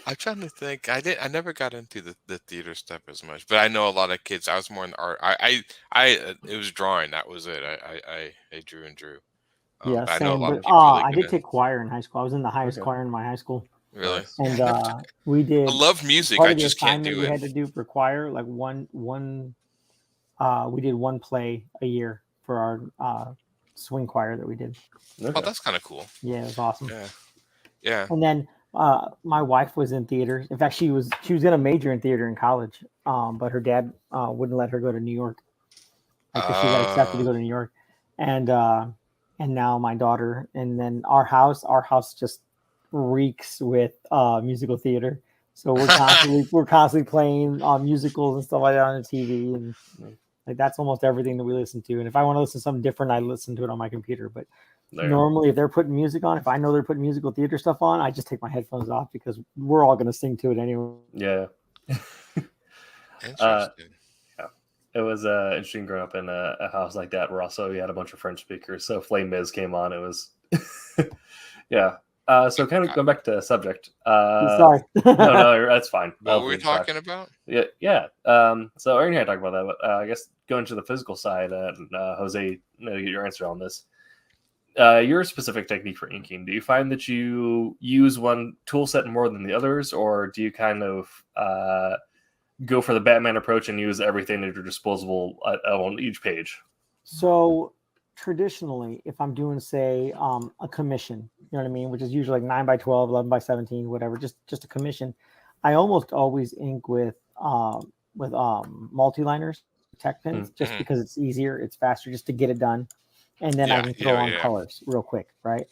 I'm trying to think. I never got into the theater stuff as much, but I know a lot of kids. I was more in the art. It was drawing. That was it. I drew and drew. Yeah, I same. know a lot But of people I did take choir in high school. I was in the highest choir in my high school. Really? And we did. I love music. Part I of the just can't do we it. had to do for choir, like we did one play a year for our swing choir that we did. Oh, that's kind of cool. Yeah, it was awesome. Yeah. And then my wife was in theater. In fact, she was gonna major in theater in college, but her dad wouldn't let her go to New York because she got accepted to go to New York. And now my daughter, and then our house just reeks with musical theater. So we're constantly playing musicals and stuff like that on the TV, and like that's almost everything that we listen to. And if I want to listen to something different, I listen to it on my computer. But normally, if they're putting music on, if I know they're putting musical theater stuff on, I just take my headphones off because we're all going to sing to it anyway. Yeah. Interesting. It was interesting growing up in a house like that where also we had a bunch of French speakers. So Flame Miz came on. It was, yeah. So kind of going back to subject. Sorry. no, that's fine. What were we talking about? Yeah. So Aaron had talked about that, but I guess going to the physical side, and Jose, get your answer on this. Your specific technique for inking, do you find that you use one tool set more than the others, or do you kind of go for the Batman approach and use everything at your disposal on each page? So traditionally, if I'm doing, say, a commission, you know what I mean, which is usually like 9x12, 11x17, whatever, just a commission, I almost always ink with multi-liners, tech pens, just because it's easier, it's faster, just to get it done. And then I can throw on colors real quick, right?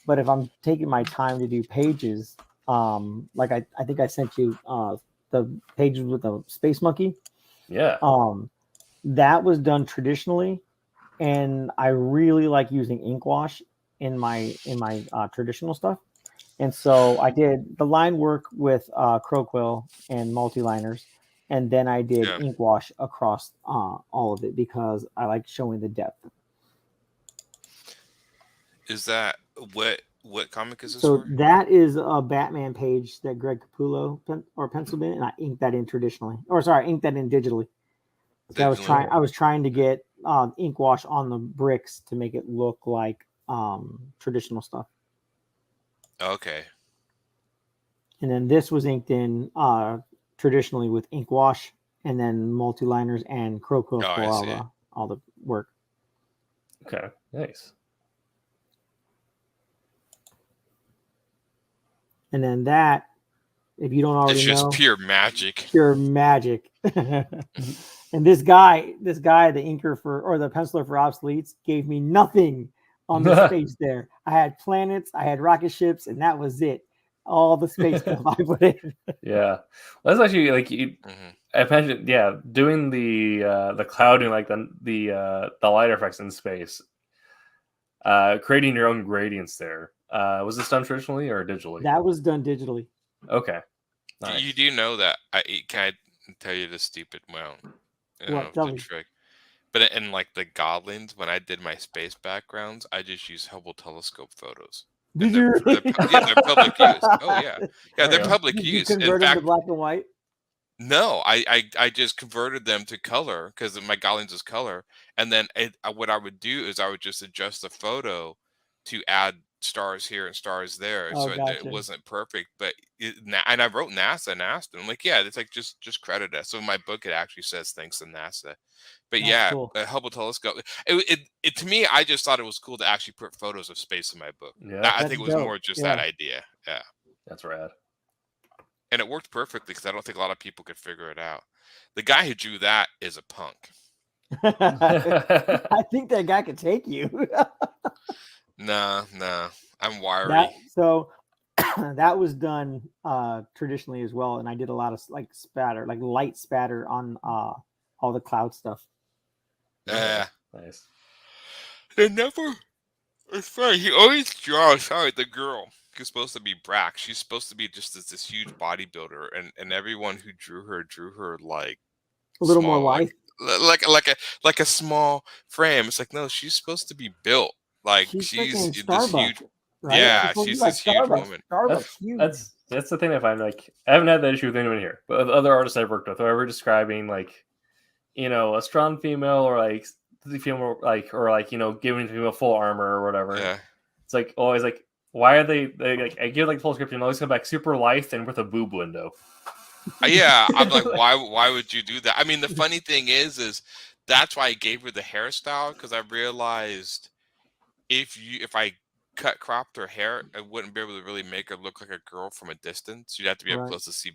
But if I'm taking my time to do pages, like I think I sent you the pages with the space monkey. Yeah. That was done traditionally, and I really like using ink wash in my traditional stuff. And so I did the line work with Croquill and multi-liners, and then I did ink wash across all of it because I like showing the depth. Is that what comic is this So for? that is a Batman page that Greg Capullo penciled in, and I inked that in traditionally. Inked that in digitally. So I was trying to get ink wash on the bricks to make it look like traditional stuff. Okay. And then this was inked in traditionally with ink wash, and then multi-liners and Croquill for all the work. Okay, nice. And then that, if you don't already know, it's just pure magic. Pure magic. And this guy, the inker or the penciler for Obsoletes, gave me nothing on the space there. I had planets, I had rocket ships, and that was it. All the space stuff I put in. Yeah, well, that's actually like I imagine. Yeah, doing the clouding, like the light effects in space, creating your own gradients there. Was this done traditionally or digitally? That was done digitally. Okay. Nice. You do know that can I tell you this stupid trick? But in like the Goblins, when I did my space backgrounds, I just used Hubble telescope photos. Did you? They're public use. Oh yeah, they're public use. You convert them to black and white? No, I just converted them to color because my Goblins is color, and then what I would do is I would just adjust the photo to add stars here and stars there, so it wasn't perfect. But and I wrote NASA and asked them, like, yeah, it's like just credit us. So in my book it actually says thanks to NASA. But that's cool. Hubble telescope. It to me, I just thought it was cool to actually put photos of space in my book. Yeah, I think it was more just that idea. Yeah, that's rad. And it worked perfectly because I don't think a lot of people could figure it out. The guy who drew that is a punk. I think that guy could take you. No, I'm wiry. That was done traditionally as well, and I did a lot of light spatter on all the cloud stuff. Yeah, Nice. They never. It's funny. He always draws. Sorry, the girl who's supposed to be Brack. She's supposed to be just this huge bodybuilder, and everyone who drew her like a little small, more life, like a small frame. It's like, no, she's supposed to be built like she's this huge. Right? Yeah, she's this huge woman. That's the thing I find. Like, I haven't had that issue with anyone here, but other artists I've worked with, whoever describing like, a strong female or like the female giving the female full armor or whatever. Yeah. It's like always like, why are they like? I give like the full description, always come back super lithe and with a boob window. Yeah, I'm like, why would you do that? I mean, the funny thing is that's why I gave her the hairstyle, because I realized if I cropped her hair, I wouldn't be able to really make her look like a girl from a distance. You'd have to be up close to see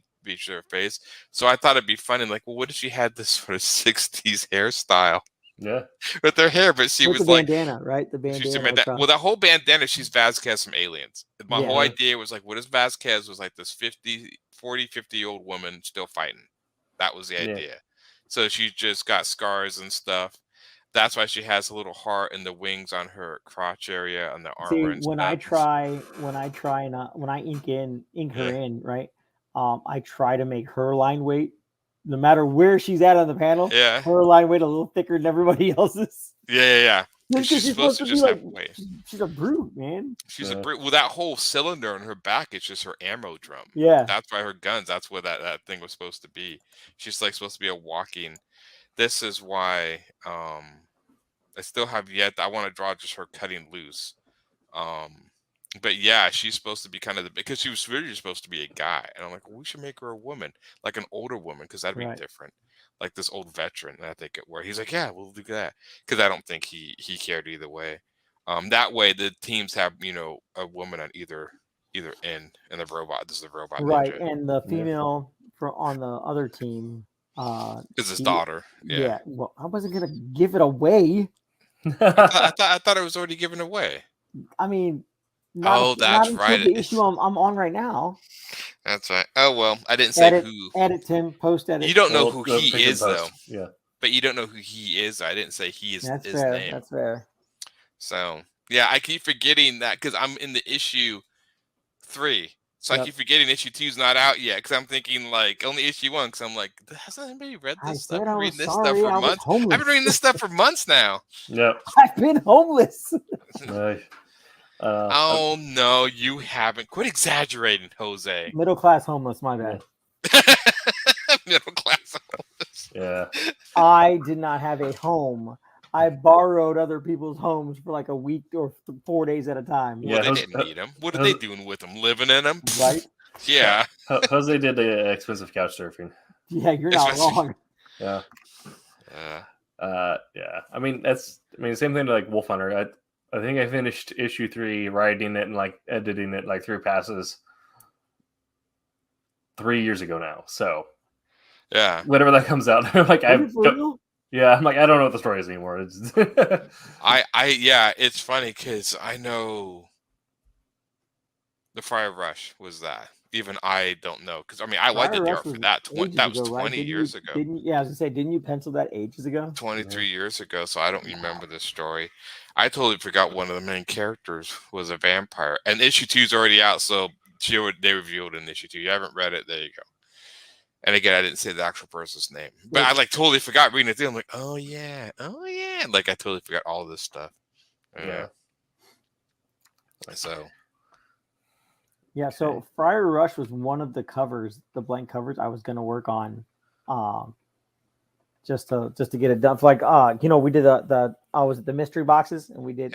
her face. So I thought it'd be funny, like, well, what if she had this sort of 60s hairstyle? Yeah, with her hair, but she was the like bandana, right? The bandana. Well, that whole bandana, she's Vasquez from Aliens. My whole idea was like, what if Vasquez was like this 50-year-old woman still fighting? That was the idea. So she just got scars and stuff. That's why she has a little heart and the wings on her crotch area on the armor. See, when I ink her in, right? I try to make her line weight, no matter where she's at on the panel. Yeah, her line weight a little thicker than everybody else's. Yeah. She's supposed to just have weight. She's a brute, man. She's a brute. Well, that whole cylinder on her back, it's just her ammo drum. Yeah, that's why her guns. That's what that thing was supposed to be. She's like supposed to be a walking. This is why I still have yet. I want to draw just her cutting loose. But yeah, she's supposed to be kind of because she was really supposed to be a guy, and I'm like, well, we should make her a woman, like an older woman, because that'd be different, like this old veteran. And I think where he's like, yeah, we'll do that, because I don't think he cared either way. That way the teams have a woman on either end, and the robot. This is the robot, right? Ninja. And the female on the other team is his daughter. Yeah. Well, I wasn't gonna give it away. I thought it was already given away. I mean. That's right. The issue I'm on right now. That's right. Oh well, I didn't say who. Edit Tim, post edit. You don't know who he is though. Yeah. But you don't know who he is. I didn't say he is his fair. name. That's fair. So yeah, I keep forgetting that because I'm in the issue 3. So I keep forgetting issue 2's not out yet because I'm thinking like only issue 1. Because I'm like, hasn't anybody read this stuff? I've been reading this stuff for months. I've been reading this stuff for months now. Yep. I've been homeless. Oh no, you haven't. Quit exaggerating, Jose. Middle class homeless, my bad. Middle class homeless. Yeah. I did not have a home. I borrowed other people's homes for like a week or 4 days at a time. Well, they didn't need them. What are they doing with them? Living in them? Right? Yeah. Jose did the expensive couch surfing. Yeah, you're not wrong. Yeah. Yeah. I mean, same thing to like Wolf Hunter. I think I finished issue 3, writing it and like editing it like 3 passes 3 years ago now. So yeah, whenever that comes out, like I'm like, I don't know what the story is anymore. It's it's funny because I know the Fire Rush was that. Even I don't know because I did the art for that. That was 20 years ago. I was gonna say, didn't you pencil that ages ago? 23 years ago. So I don't remember this story. I totally forgot one of the main characters was a vampire, and issue 2 is already out. So they revealed in issue 2. You haven't read it? There you go. And again, I didn't say the actual person's name, but I like totally forgot reading it through. I'm like, oh yeah, like I totally forgot all of this stuff. Yeah. So. Yeah, so Friar Rush was one of the covers, the blank covers I was gonna work on, just to get it done. For like, we did the mystery boxes and we did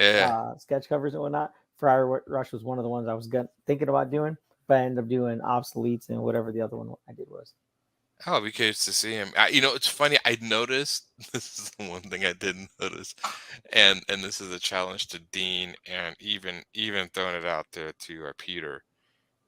sketch covers and whatnot. Friar Rush was one of the ones I was thinking about doing, but I ended up doing obsoletes and whatever the other one I did was. Oh, I'll be curious to see him. It's funny. I noticed this is the one thing I didn't notice, and this is a challenge to Dean and even throwing it out there to Peter.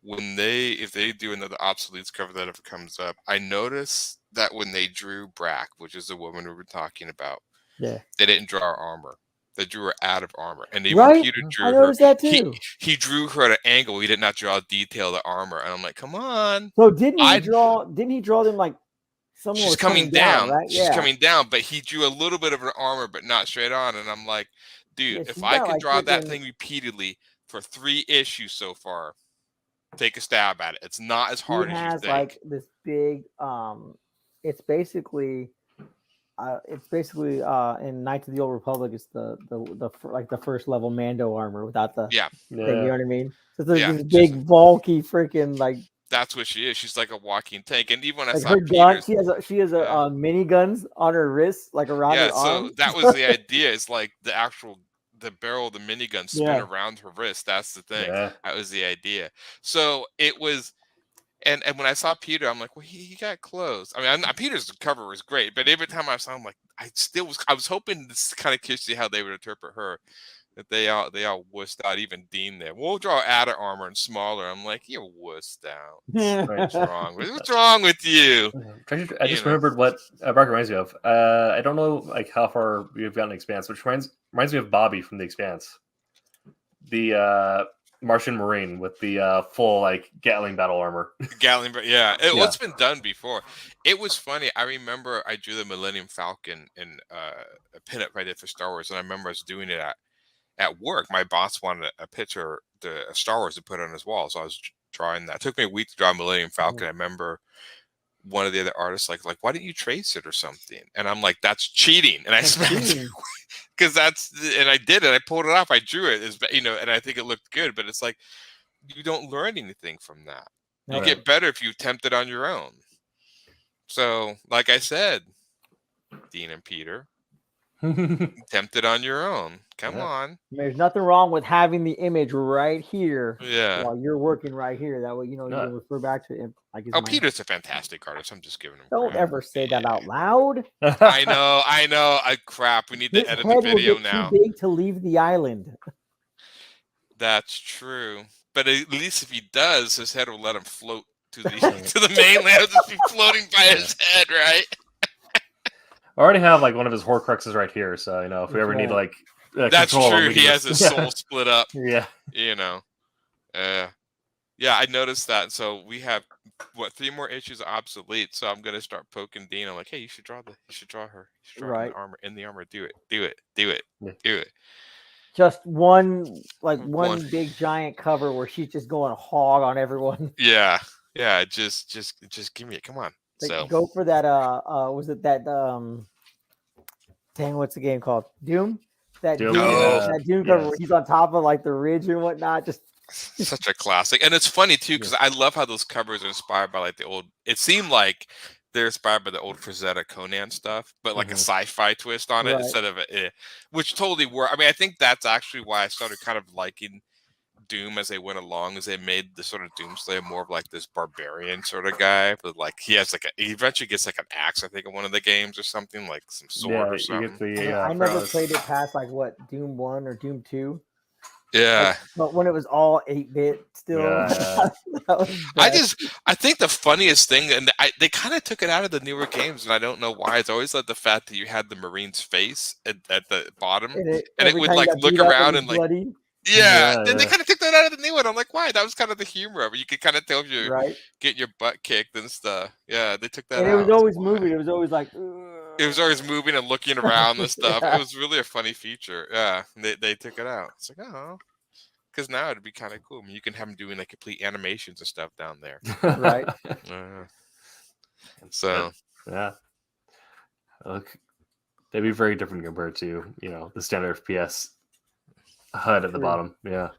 If they do another obsoletes cover that if it comes up, I noticed that when they drew Brack, which is the woman we were talking about, they didn't draw her armor. They drew her out of armor, and even Peter drew her. I noticed that too. He drew her at an angle. He did not draw detail the armor, and I'm like, come on. So didn't he draw them like she's coming down. Right? She's coming down, but he drew a little bit of an armor, but not straight on. And I'm like, dude, if I could draw that thing repeatedly for 3 issues so far, take a stab at it. It's not as hard as you think. Like this big. It's basically in Knights of the Old Republic. It's the first level Mando armor without the thing, you know what I mean? So it's this big bulky freaking like. That's what she is. She's like a walking tank. And even when I like saw her gun, she has a mini guns on her wrists, like around her arm. So that was the idea. Is like the barrel of the minigun spin around her wrist. That's the thing. Yeah. That was the idea. So it was, and when I saw Peter, I'm like, well, he got close. I mean, Peter's cover was great, but every time I saw him, like, I was hoping to kind of see how they would interpret her. That they all wussed out, even Dean there. We'll draw outer armor and smaller. I'm like, you're wussed out. What's wrong? What's wrong with you? I just remembered what Burke reminds me of. I don't know like how far we've gotten Expanse, which reminds me of Bobby from the Expanse, the Martian Marine with the full like Gatling battle armor. Gatling, it's been done before. It was funny. I remember I drew the Millennium Falcon in a pinup I did for Star Wars, and I remember I was doing it at work. My boss wanted a picture, the Star Wars to put on his wall, so I was drawing that. It took me a week to draw Millennium Falcon. I remember one of the other artists like, why didn't you trace it or something? And I'm like, that's cheating. And I spent because and I did it. I pulled it off. I drew it, and I think it looked good. But it's like you don't learn anything from that. You get better if you attempt it on your own. So, like I said, Dean and Peter. Attempt it on your own. Come on. There's nothing wrong with having the image right here. Yeah. While you're working right here, that way you can refer back to it. Like Peter's a fantastic artist. I'm just giving him. Don't ever say that out loud. I know. Crap. We need to edit the video now. Too big to leave the island. That's true. But at least if he does, his head will let him float to the mainland. It'll just be floating by his head, right? I already have like one of his Horcruxes right here, so if we ever need like that's true. He has his soul split up. Yeah. I noticed that. So we have 3 more issues obsolete. So I'm gonna start poking Dean. I'm like, hey, you should draw her. You should draw in the armor. Do it. Just one big giant cover where she's just going hog on everyone. Yeah. Just give me it. Come on. So go for that. Was it that? Dang, what's the game called? Doom. That Doom cover where he's on top of like the ridge and whatnot. Just such a classic, and it's funny too because I love how those covers are inspired by like the old. It seemed like they're inspired by the old Frazetta Conan stuff, but like a sci-fi twist on it instead of which totally worked. I mean, I think that's actually why I started kind of liking Doom as they went along, as they made the sort of Doomslayer more of like this barbarian sort of guy, but like he eventually gets like an axe, I think, in one of the games or something, like some sword or something. I never played it past like Doom 1 or Doom 2. Yeah, but when it was all 8-bit still. I think the funniest thing, and they kind of took it out of the newer games, and I don't know why. It's always like the fact that you had the Marine's face at the bottom, and it would like look around and like bloody. Yeah, they kind of took that out of the new one. I'm like, why? That was kind of the humor of it. You could kind of tell if you're getting your butt kicked and stuff. Yeah, they took that out. And it was always moving. It was always like... It was always moving and looking around and stuff. It was really a funny feature. Yeah, they took it out. It's like, oh. Because now it'd be kind of cool. I mean, you can have them doing like complete animations and stuff down there. Right. So... Yeah. Look, they'd be very different compared to, the standard FPS HUD at the bottom. Yeah.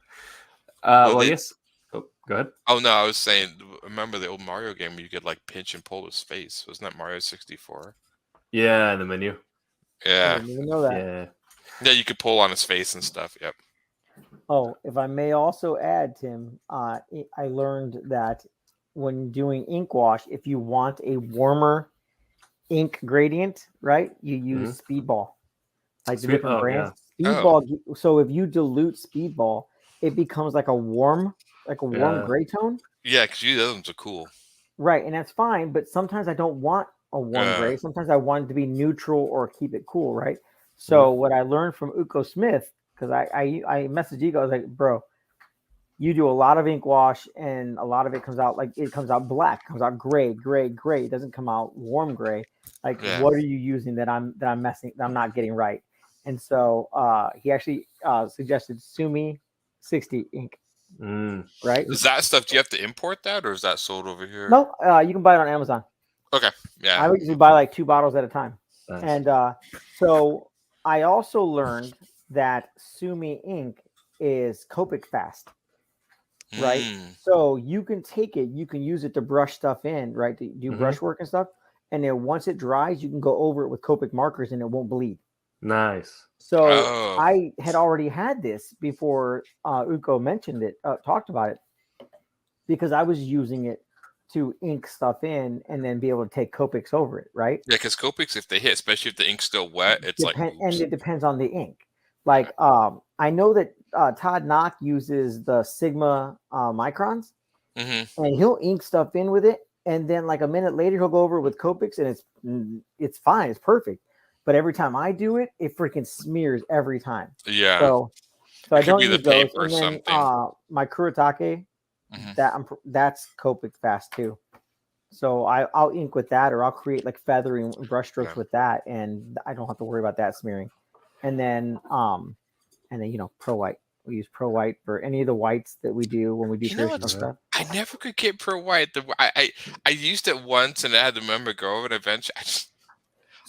I guess. Oh, go ahead. Oh no, I was saying. Remember the old Mario game where you could like pinch and pull his face? Wasn't that Mario 64? Yeah, in the menu. Yeah. I didn't even know that. Yeah, you could pull on his face and stuff. Yep. Oh, if I may also add, Tim, I learned that when doing ink wash, if you want a warmer ink gradient, right, you use Speedball, like the different brands. Yeah. Speedball. So if you dilute Speedball, it becomes like a warm gray tone. Yeah, because those ones are cool. Right, and that's fine. But sometimes I don't want a warm gray. Sometimes I want it to be neutral or keep it cool. Right. So what I learned from Uko Smith, because I messaged Ego, I was like, bro, you do a lot of ink wash, and a lot of it comes out black, comes out gray. It doesn't come out warm gray. Like, what are you using that I'm not getting right? And so he actually suggested Sumi 60 ink. Right? Is that stuff? Do you have to import that, or is that sold over here? No, you can buy it on Amazon. Okay, yeah. I usually buy like 2 bottles at a time. Nice. And so I also learned that Sumi ink is Copic fast. Right, so you can take it, you can use it to brush stuff in, right, to do brushwork and stuff, and then once it dries, you can go over it with Copic markers, and it won't bleed. Nice. So I had already had this before Uko mentioned it, talked about it, because I was using it to ink stuff in and then be able to take Copics over it, right? Yeah, because Copics, if they hit, especially if the ink's still wet, it's and it depends on the ink. Like, I know that Todd Knock uses the Sigma microns, and he'll ink stuff in with it, and then like a minute later he'll go over it with Copics, and it's fine, it's perfect. But every time I do it, it freaking smears every time. Yeah. So I don't use those. Or and then something. My Kuretake, that's Copic fast too. So I'll ink with that, or I'll create like feathering brush strokes with that, and I don't have to worry about that smearing. And then Pro White. We use Pro White for any of the whites that we do when we do traditional stuff. I never could get Pro White. I used it once and I had to remember to go over it eventually.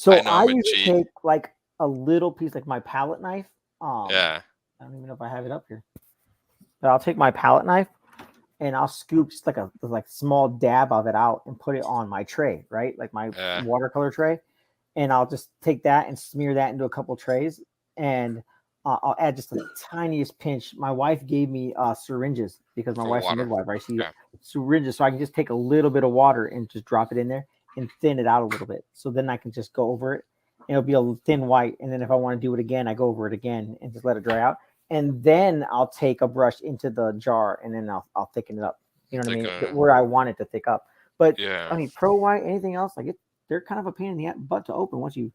I usually take like a little piece, like my palette knife. I don't even know if I have it up here, but I'll take my palette knife and I'll scoop just like a small dab of it out and put it on my tray, right? Like my watercolor tray. And I'll just take that and smear that into a couple trays, and I'll add just the tiniest pinch. My wife gave me syringes because my wife's a midwife, right? She syringes, so I can just take a little bit of water and just drop it in there and thin it out a little bit. So then I can just go over it, and it'll be a thin white. And then if I want to do it again, I go over it again and just let it dry out. And then I'll take a brush into the jar, and then I'll thicken it up. You know what I mean? Where I want it to thick up. But I mean, Pro White, anything else, like they're kind of a pain in the butt to open once you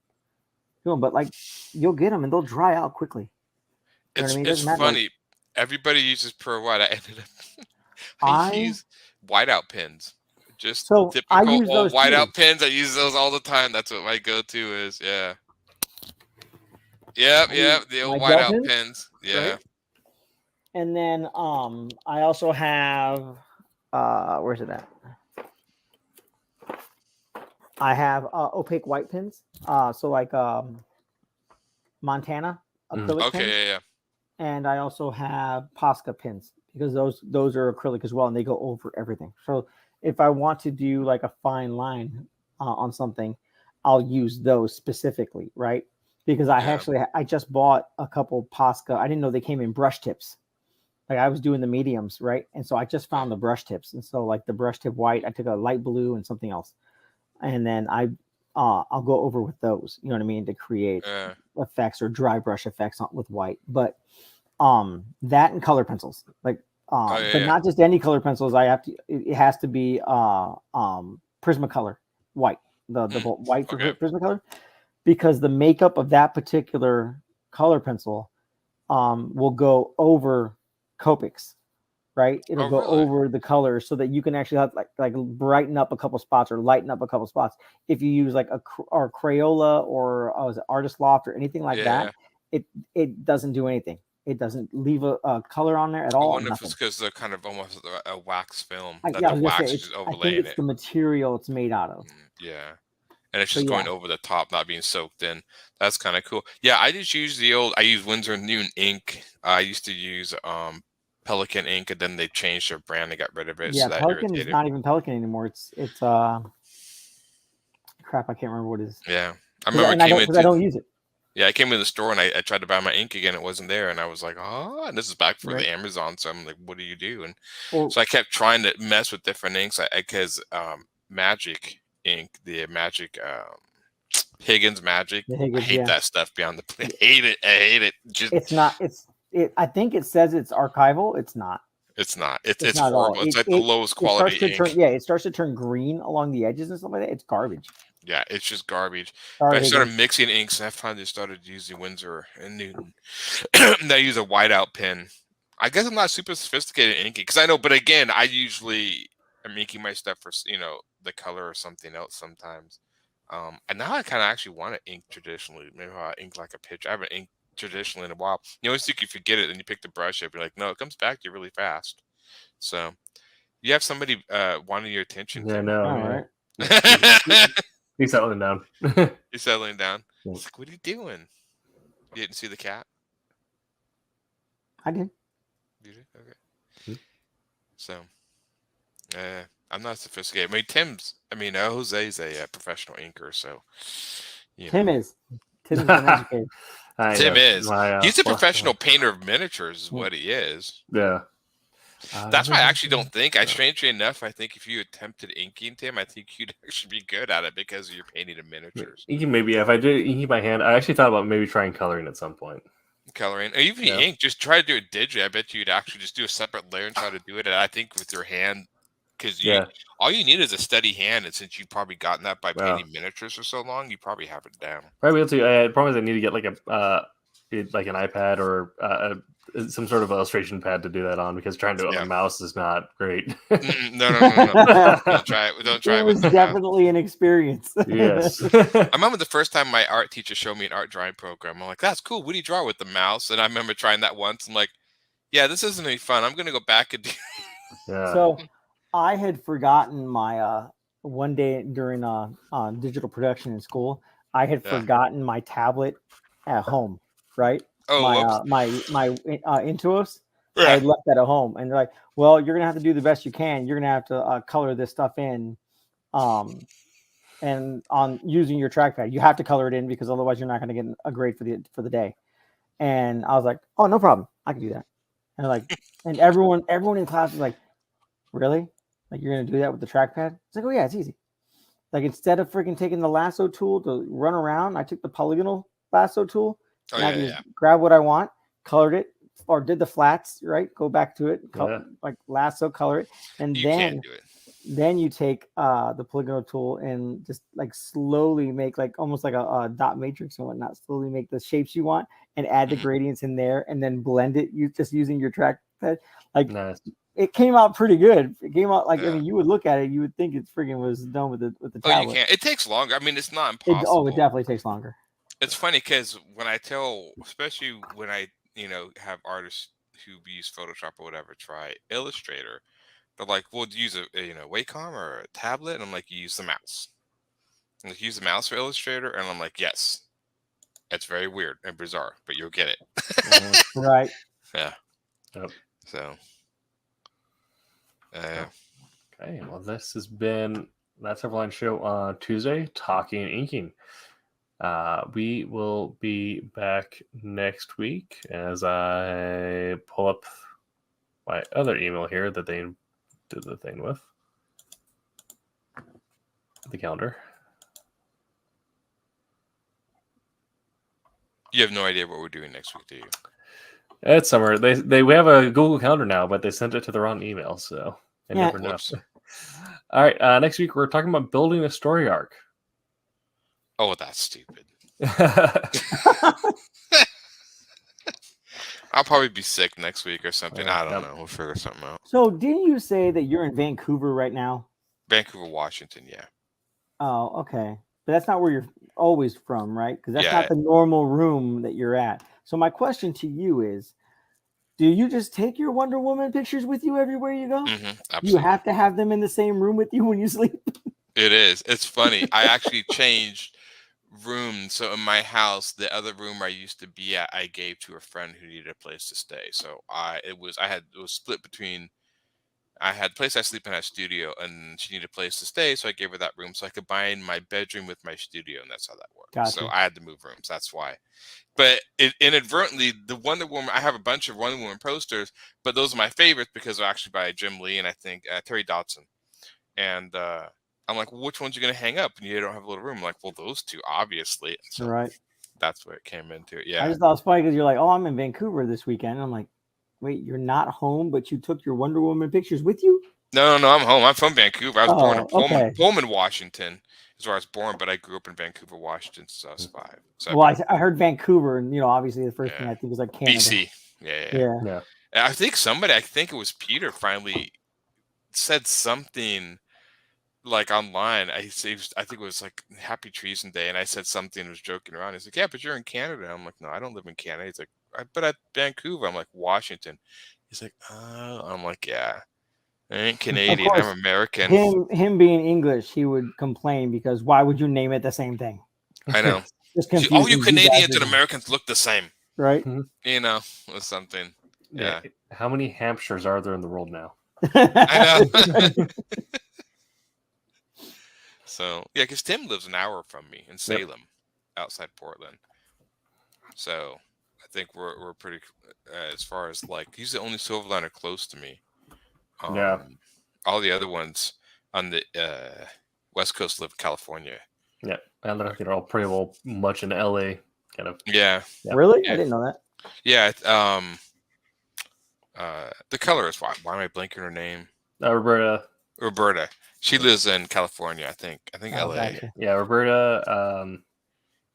do them, but like you'll get them and they'll dry out quickly. You know what I mean? It's funny. Everybody uses Pro White. I ended up I use whiteout pens. Just typical old whiteout pens. I use those all the time. That's what my go-to is. Yeah. Yep. The old whiteout pens. Yeah. Right? And then I also have where's it at? I have opaque white pins. So like Montana acrylic pins. Yeah. And I also have Posca pins because those are acrylic as well, and they go over everything. So if I want to do like a fine line on something, I'll use those specifically, right? Because I just bought a couple Posca. I didn't know they came in brush tips. Like I was doing the mediums, right? And so I just found the brush tips. And so like the brush tip white, I took a light blue and something else. And then I'll go over with those, you know what I mean, to create effects or dry brush effects with white. But that and color pencils, like but not just any color pencils. It has to be Prismacolor white, the white Prismacolor, because the makeup of that particular color pencil will go over Copics. Right, it'll go over the colors so that you can actually have like brighten up a couple spots or lighten up a couple spots. If you use like a Crayola or Artist Loft or anything like that, it doesn't do anything. It doesn't leave a color on there at all. I wonder if it's because they're kind of almost a wax film. The wax is just overlaying it. It's the material it's made out of. Yeah, and it's just going over the top, not being soaked in. That's kind of cool. Yeah, I just use I use Winsor & Newton ink. I used to use Pelican ink, and then they changed their brand. They got rid of it. Yeah, so Pelican is not even Pelican anymore. It's crap. I can't remember what it is. Yeah, I remember I don't use it. Yeah, I came in the store and I tried to buy my ink again. It wasn't there, and I was like, oh, and this is back for the Amazon. So I'm like, what do you do? And so I kept trying to mess with different inks because Magic ink, the Magic Higgins Magic. I hate that stuff beyond the plane. I hate it. It's not. I think it says it's archival. It's not. It's not. It's horrible. It's like the lowest quality ink. It starts to turn green along the edges and stuff like that. It's garbage. Yeah, it's just garbage. But I started mixing inks, and I finally started using Winsor & Newton. And I use a whiteout pen I guess I'm not super sophisticated in inking because I know, but again, I usually am inking my stuff for the color or something else sometimes. And now I kind of actually want to ink traditionally. Maybe I'll ink like a picture. I haven't inked traditionally in a while. You always think you forget it, and you pick the brush up. You're like, no, it comes back to you really fast. So you have somebody wanting your attention. Yeah, no. All right. He's settling down. He's settling down. Yeah. It's like, what are you doing? You didn't see the cat? I did. You did? Okay. So, I'm not sophisticated. I mean, Jose's a professional inker, so. Tim is uneducated. Tim is. He's a professional painter of miniatures, is what he is. Yeah. That's why I actually don't think. Strangely enough, I think if you attempted inking, Tim, I think you'd actually be good at it because you're painting of miniatures. Inking maybe. If I did inking by hand, I actually thought about maybe trying coloring at some point. Coloring, or even ink, just try to do it digitally. I bet you'd actually just do a separate layer and try to do it. And I think with your hand, because all you need is a steady hand, and since you've probably gotten that by painting miniatures for so long, you probably have it down. Probably able to. The problem is I need to get like an iPad or some sort of illustration pad to do that on, because trying to do it on a mouse is not great. No. Don't try it. Don't try it. It was definitely an experience. Yes. I remember the first time my art teacher showed me an art drawing program. I'm like, that's cool. What do you draw with the mouse? And I remember trying that once. I'm like, yeah, this isn't any fun. I'm going to go back and do. So I had forgotten my one day during digital production in school, I had forgotten my tablet at home, right? Oh, my Intuos. I had left that at home, and they're like, "Well, you're gonna have to do the best you can. You're gonna have to color this stuff in, and on using your trackpad, you have to color it in because otherwise you're not gonna get a grade for the day." And I was like, "Oh, no problem. I can do that." And like, and everyone in class was like, "Really? Like you're gonna do that with the trackpad?" It's like, "Oh yeah, it's easy." Like instead of freaking taking the lasso tool to run around, I took the polygonal lasso tool. And I can just grab what I want, colored it, or did the flats, right? Go back to it, like lasso, color it, and then you take the polygonal tool and just like slowly make like almost like a dot matrix and whatnot. Slowly make the shapes you want and add the gradients in there, and then blend it. You just using your trackpad, like it came out pretty good. It came out like I mean, you would look at it, you would think it friggin' was done with the tablet. Oh, you can't. It takes longer. I mean, it's not impossible. It definitely takes longer. It's funny because when I tell, especially when I, have artists who use Photoshop or whatever try Illustrator, they're like, "Well, use a Wacom or a tablet?" And I'm like, "You use the mouse." And like, use the mouse for Illustrator, and I'm like, "Yes." It's very weird and bizarre, but you'll get it. Right. Yeah. Yep. So. Okay. Well, this has been That Silverline Show on Tuesday, talking inking. We will be back next week as I pull up my other email here that they did the thing with. The calendar. You have no idea what we're doing next week, do you? It's summer. We have a Google Calendar now, but they sent it to the wrong email, so I never know. All right, next week we're talking about building a story arc. Oh, that's stupid. I'll probably be sick next week or something. I don't know. We'll figure something out. So, didn't you say that you're in Vancouver right now? Vancouver, Washington, yeah. Oh, okay. But that's not where you're always from, right? Because that's not the normal room that you're at. So my question to you is, do you just take your Wonder Woman pictures with you everywhere you go? Mm-hmm, you have to have them in the same room with you when you sleep? It is. It's funny. I actually changed rooms. So in my house, the other room I used to be at, I gave to a friend who needed a place to stay. So it was split between. I had a place I sleep in at studio, and she needed a place to stay, so I gave her that room so I could combine my bedroom with my studio, and that's how that worked. Gotcha. So I had to move rooms. That's why. But inadvertently, the Wonder Woman, I have a bunch of Wonder Woman posters, but those are my favorites because they're actually by Jim Lee and I think Terry Dodson. And I'm like, well, which ones are you going to hang up? And you don't have a little room. I'm like, well, those two, obviously. So right. That's where it came into it. Yeah. I just thought it was funny because you're like, oh, I'm in Vancouver this weekend. I'm like, wait, you're not home, but you took your Wonder Woman pictures with you? No, I'm home. I'm from Vancouver. I was born in Pullman, Washington is where I was born, but I grew up in Vancouver, Washington since I was 5. So well, I heard Vancouver, and obviously the first thing I think is like Canada. BC. Yeah. I think I think it was Peter, finally said something like online. I think it was like Happy Treason Day, and I said something, was joking around. He's like, "Yeah, but you're in Canada." I'm like, "No, I don't live in Canada." He's like, "But at Vancouver." I'm like, "Washington." He's like, "Oh." I'm like, "Yeah, I ain't Canadian. course, I'm American." Him being English, he would complain because why would you name it the same thing? I know. Just All you Canadians and Americans look the same, right? You know, or something. Yeah. How many Hampshires are there in the world now? I know. So yeah, because Tim lives an hour from me in Salem, outside Portland. So I think we're pretty as far as like he's the only Silverliner close to me. All the other ones on the West Coast live in California. Yeah, and they're all pretty well much in LA, kind of. Yeah. Really? Yeah. I didn't know that. Yeah. The color is why am I blanking her name? Roberta. She lives in California, I think. LA. Gotcha. Yeah, Roberta.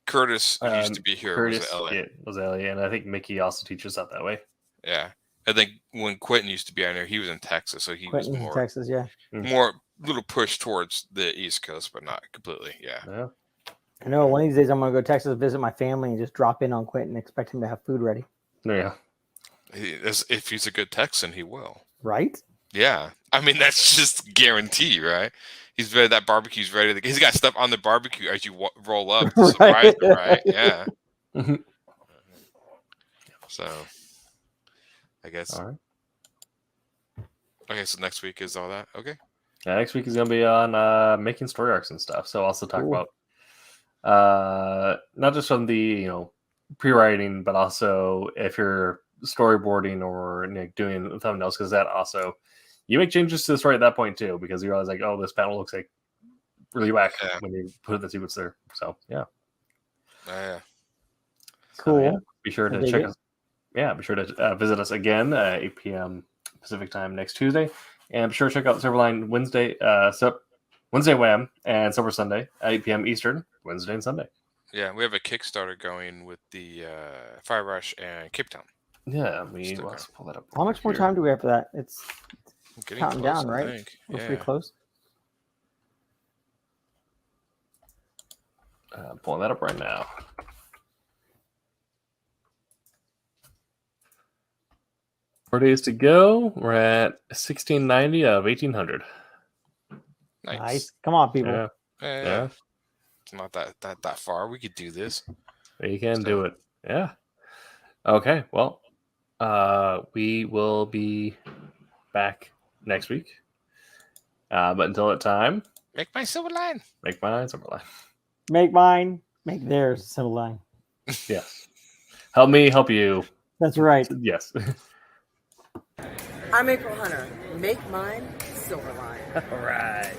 Kurtis used to be here. Kurtis was LA. Was LA, and I think Mickey also teaches out that way. Yeah, I think when Quentin used to be on there, he was in Texas, so he was more Texas. Yeah, more little push towards the East Coast, but not completely. Yeah. I know. One of these days, I'm gonna go to Texas, visit my family, and just drop in on Quentin, and expect him to have food ready. Yeah. If he's a good Texan, he will. Right? Yeah. I mean, that's just guarantee, right? He's ready. That barbecue's ready. He's got stuff on the barbecue as you roll up. To surprise him, right? Yeah. So, I guess. All right. Okay, so next week is all that. Okay. Yeah, next week is going to be on making story arcs and stuff. So also talk about not just from the pre-writing, but also if you're storyboarding or doing thumbnails, because that also you make changes to the story at that point too, because you realize like, oh, this panel looks like really whack when you put the sequence there. So yeah. Cool. So, be sure to check us. Yeah, be sure to visit us again at 8 p.m. Pacific time next Tuesday, and be sure to check out Silverline Wednesday Wham and Silver Sunday at 8 p.m. Eastern, Wednesday and Sunday. Yeah, we have a Kickstarter going with the Fire Rush and Cape Town. Yeah, let's pull that up. How much more time do we have for that? It's counting close, down, right? We're pretty close. Pulling that up right now. Four days to go. We're at 1690 of 1800. Nice. Come on, people. Yeah. It's not that far. We could do this. You can do it. Yeah. Okay. Well, we will be back next week. But until that time, make my Silverline. Make mine Silverline. Make mine. Make theirs Silverline. Yes. Help me. Help you. That's right. Yes. I'm April Hunter. Make mine Silverline. All right.